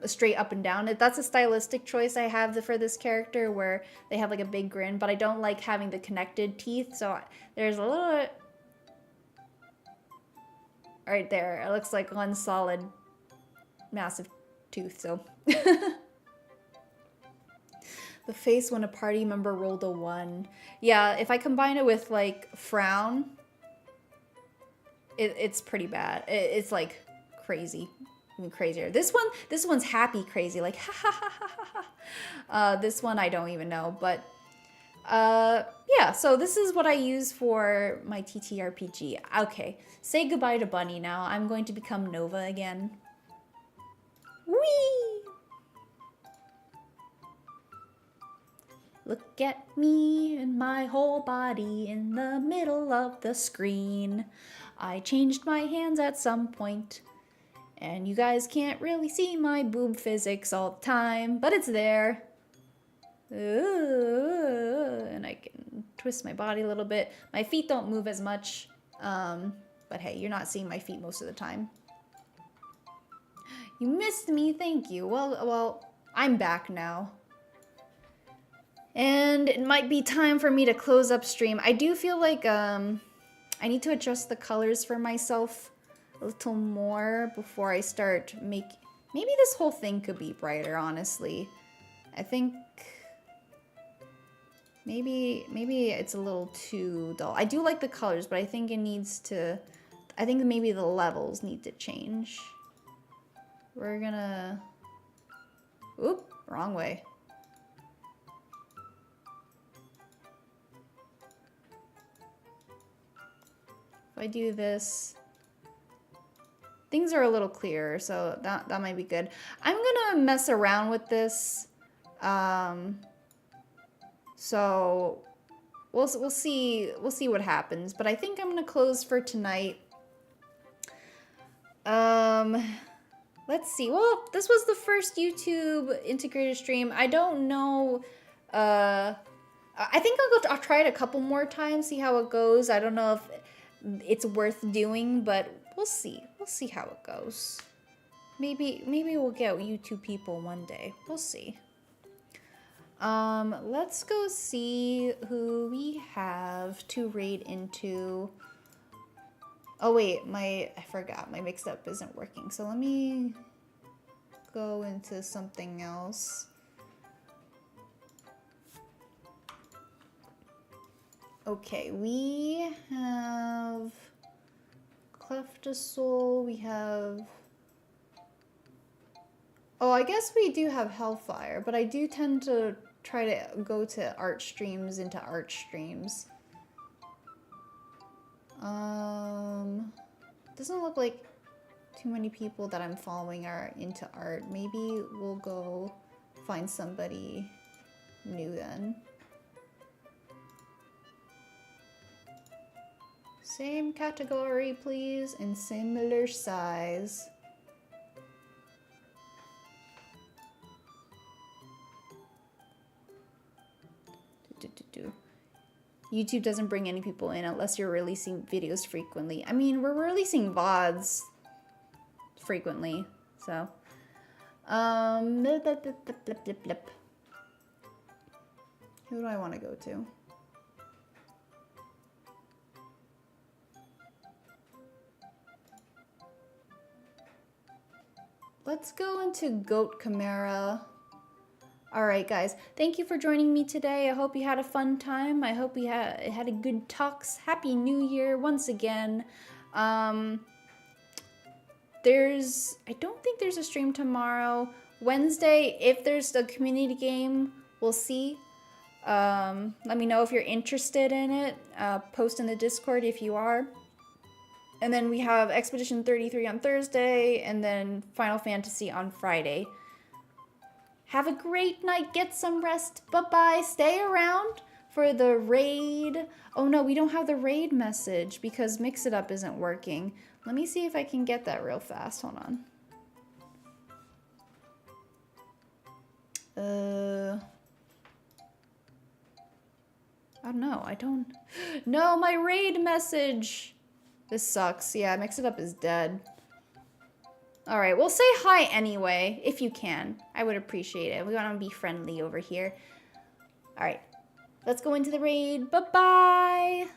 straight up and down. That's a stylistic choice I have for this character where they have like a big grin, but I don't like having the connected teeth. So there's a little right there. It looks like one solid massive tooth. So The face when a party member rolled a 1. Yeah, if I combine it with like frown, it's pretty bad. It's like crazy, even crazier. This one's happy crazy, like ha ha ha ha ha ha. This one I don't even know, but yeah. So this is what I use for my TTRPG. Okay, say goodbye to Bunny now. I'm going to become Nova again. Whee! Look at me and my whole body in the middle of the screen. I changed my hands at some point, and you guys can't really see my boob physics all the time, but it's there. And I can twist my body a little bit. My feet don't move as much, but hey, you're not seeing my feet most of the time. You missed me, thank you. Well, I'm back now. And it might be time for me to close up stream. I do feel like I need to adjust the colors for myself a little more before I start maybe this whole thing could be brighter, honestly. I think maybe it's a little too dull. I do like the colors, but I think I think maybe the levels need to change. We're gonna... Oop, wrong way. If I do this, things are a little clearer, so that might be good. I'm gonna mess around with this, so we'll see what happens. But I think I'm gonna close for tonight. Let's see. Well, this was the first YouTube integrated stream. I don't know. I think I'll try it a couple more times, see how it goes. I don't know if it's worth doing, but we'll see. We'll see how it goes. Maybe we'll get YouTube people one day. We'll see. Let's go see who we have to raid into. Oh wait, I forgot. My mixed up isn't working. So let me go into something else. Okay, we have Cleft of Soul, we have... Oh, I guess we do have Hellfire, but I do tend to try to go to art streams into art streams. Doesn't look like too many people that I'm following are into art. Maybe we'll go find somebody new then. Same category, please, and similar size. YouTube doesn't bring any people in unless you're releasing videos frequently. I mean, we're releasing VODs frequently, so. Who do I want to go to? Let's go into Goat Chimera. Alright guys, thank you for joining me today. I hope you had a fun time. I hope you had a good talks. Happy New Year once again. I don't think there's a stream tomorrow. Wednesday, if there's a community game, we'll see. Let me know if you're interested in it. Post in the Discord if you are. And then we have Expedition 33 on Thursday, and then Final Fantasy on Friday. Have a great night. Get some rest. Bye-bye. Stay around for the raid. Oh, no, we don't have the raid message because Mix It Up isn't working. Let me see if I can get that real fast. Hold on. Oh, no, I don't. No, my raid message. This sucks. Yeah, Mix It Up is dead. Alright, well, say hi anyway, if you can. I would appreciate it. We want to be friendly over here. Alright, let's go into the raid. Bye-bye!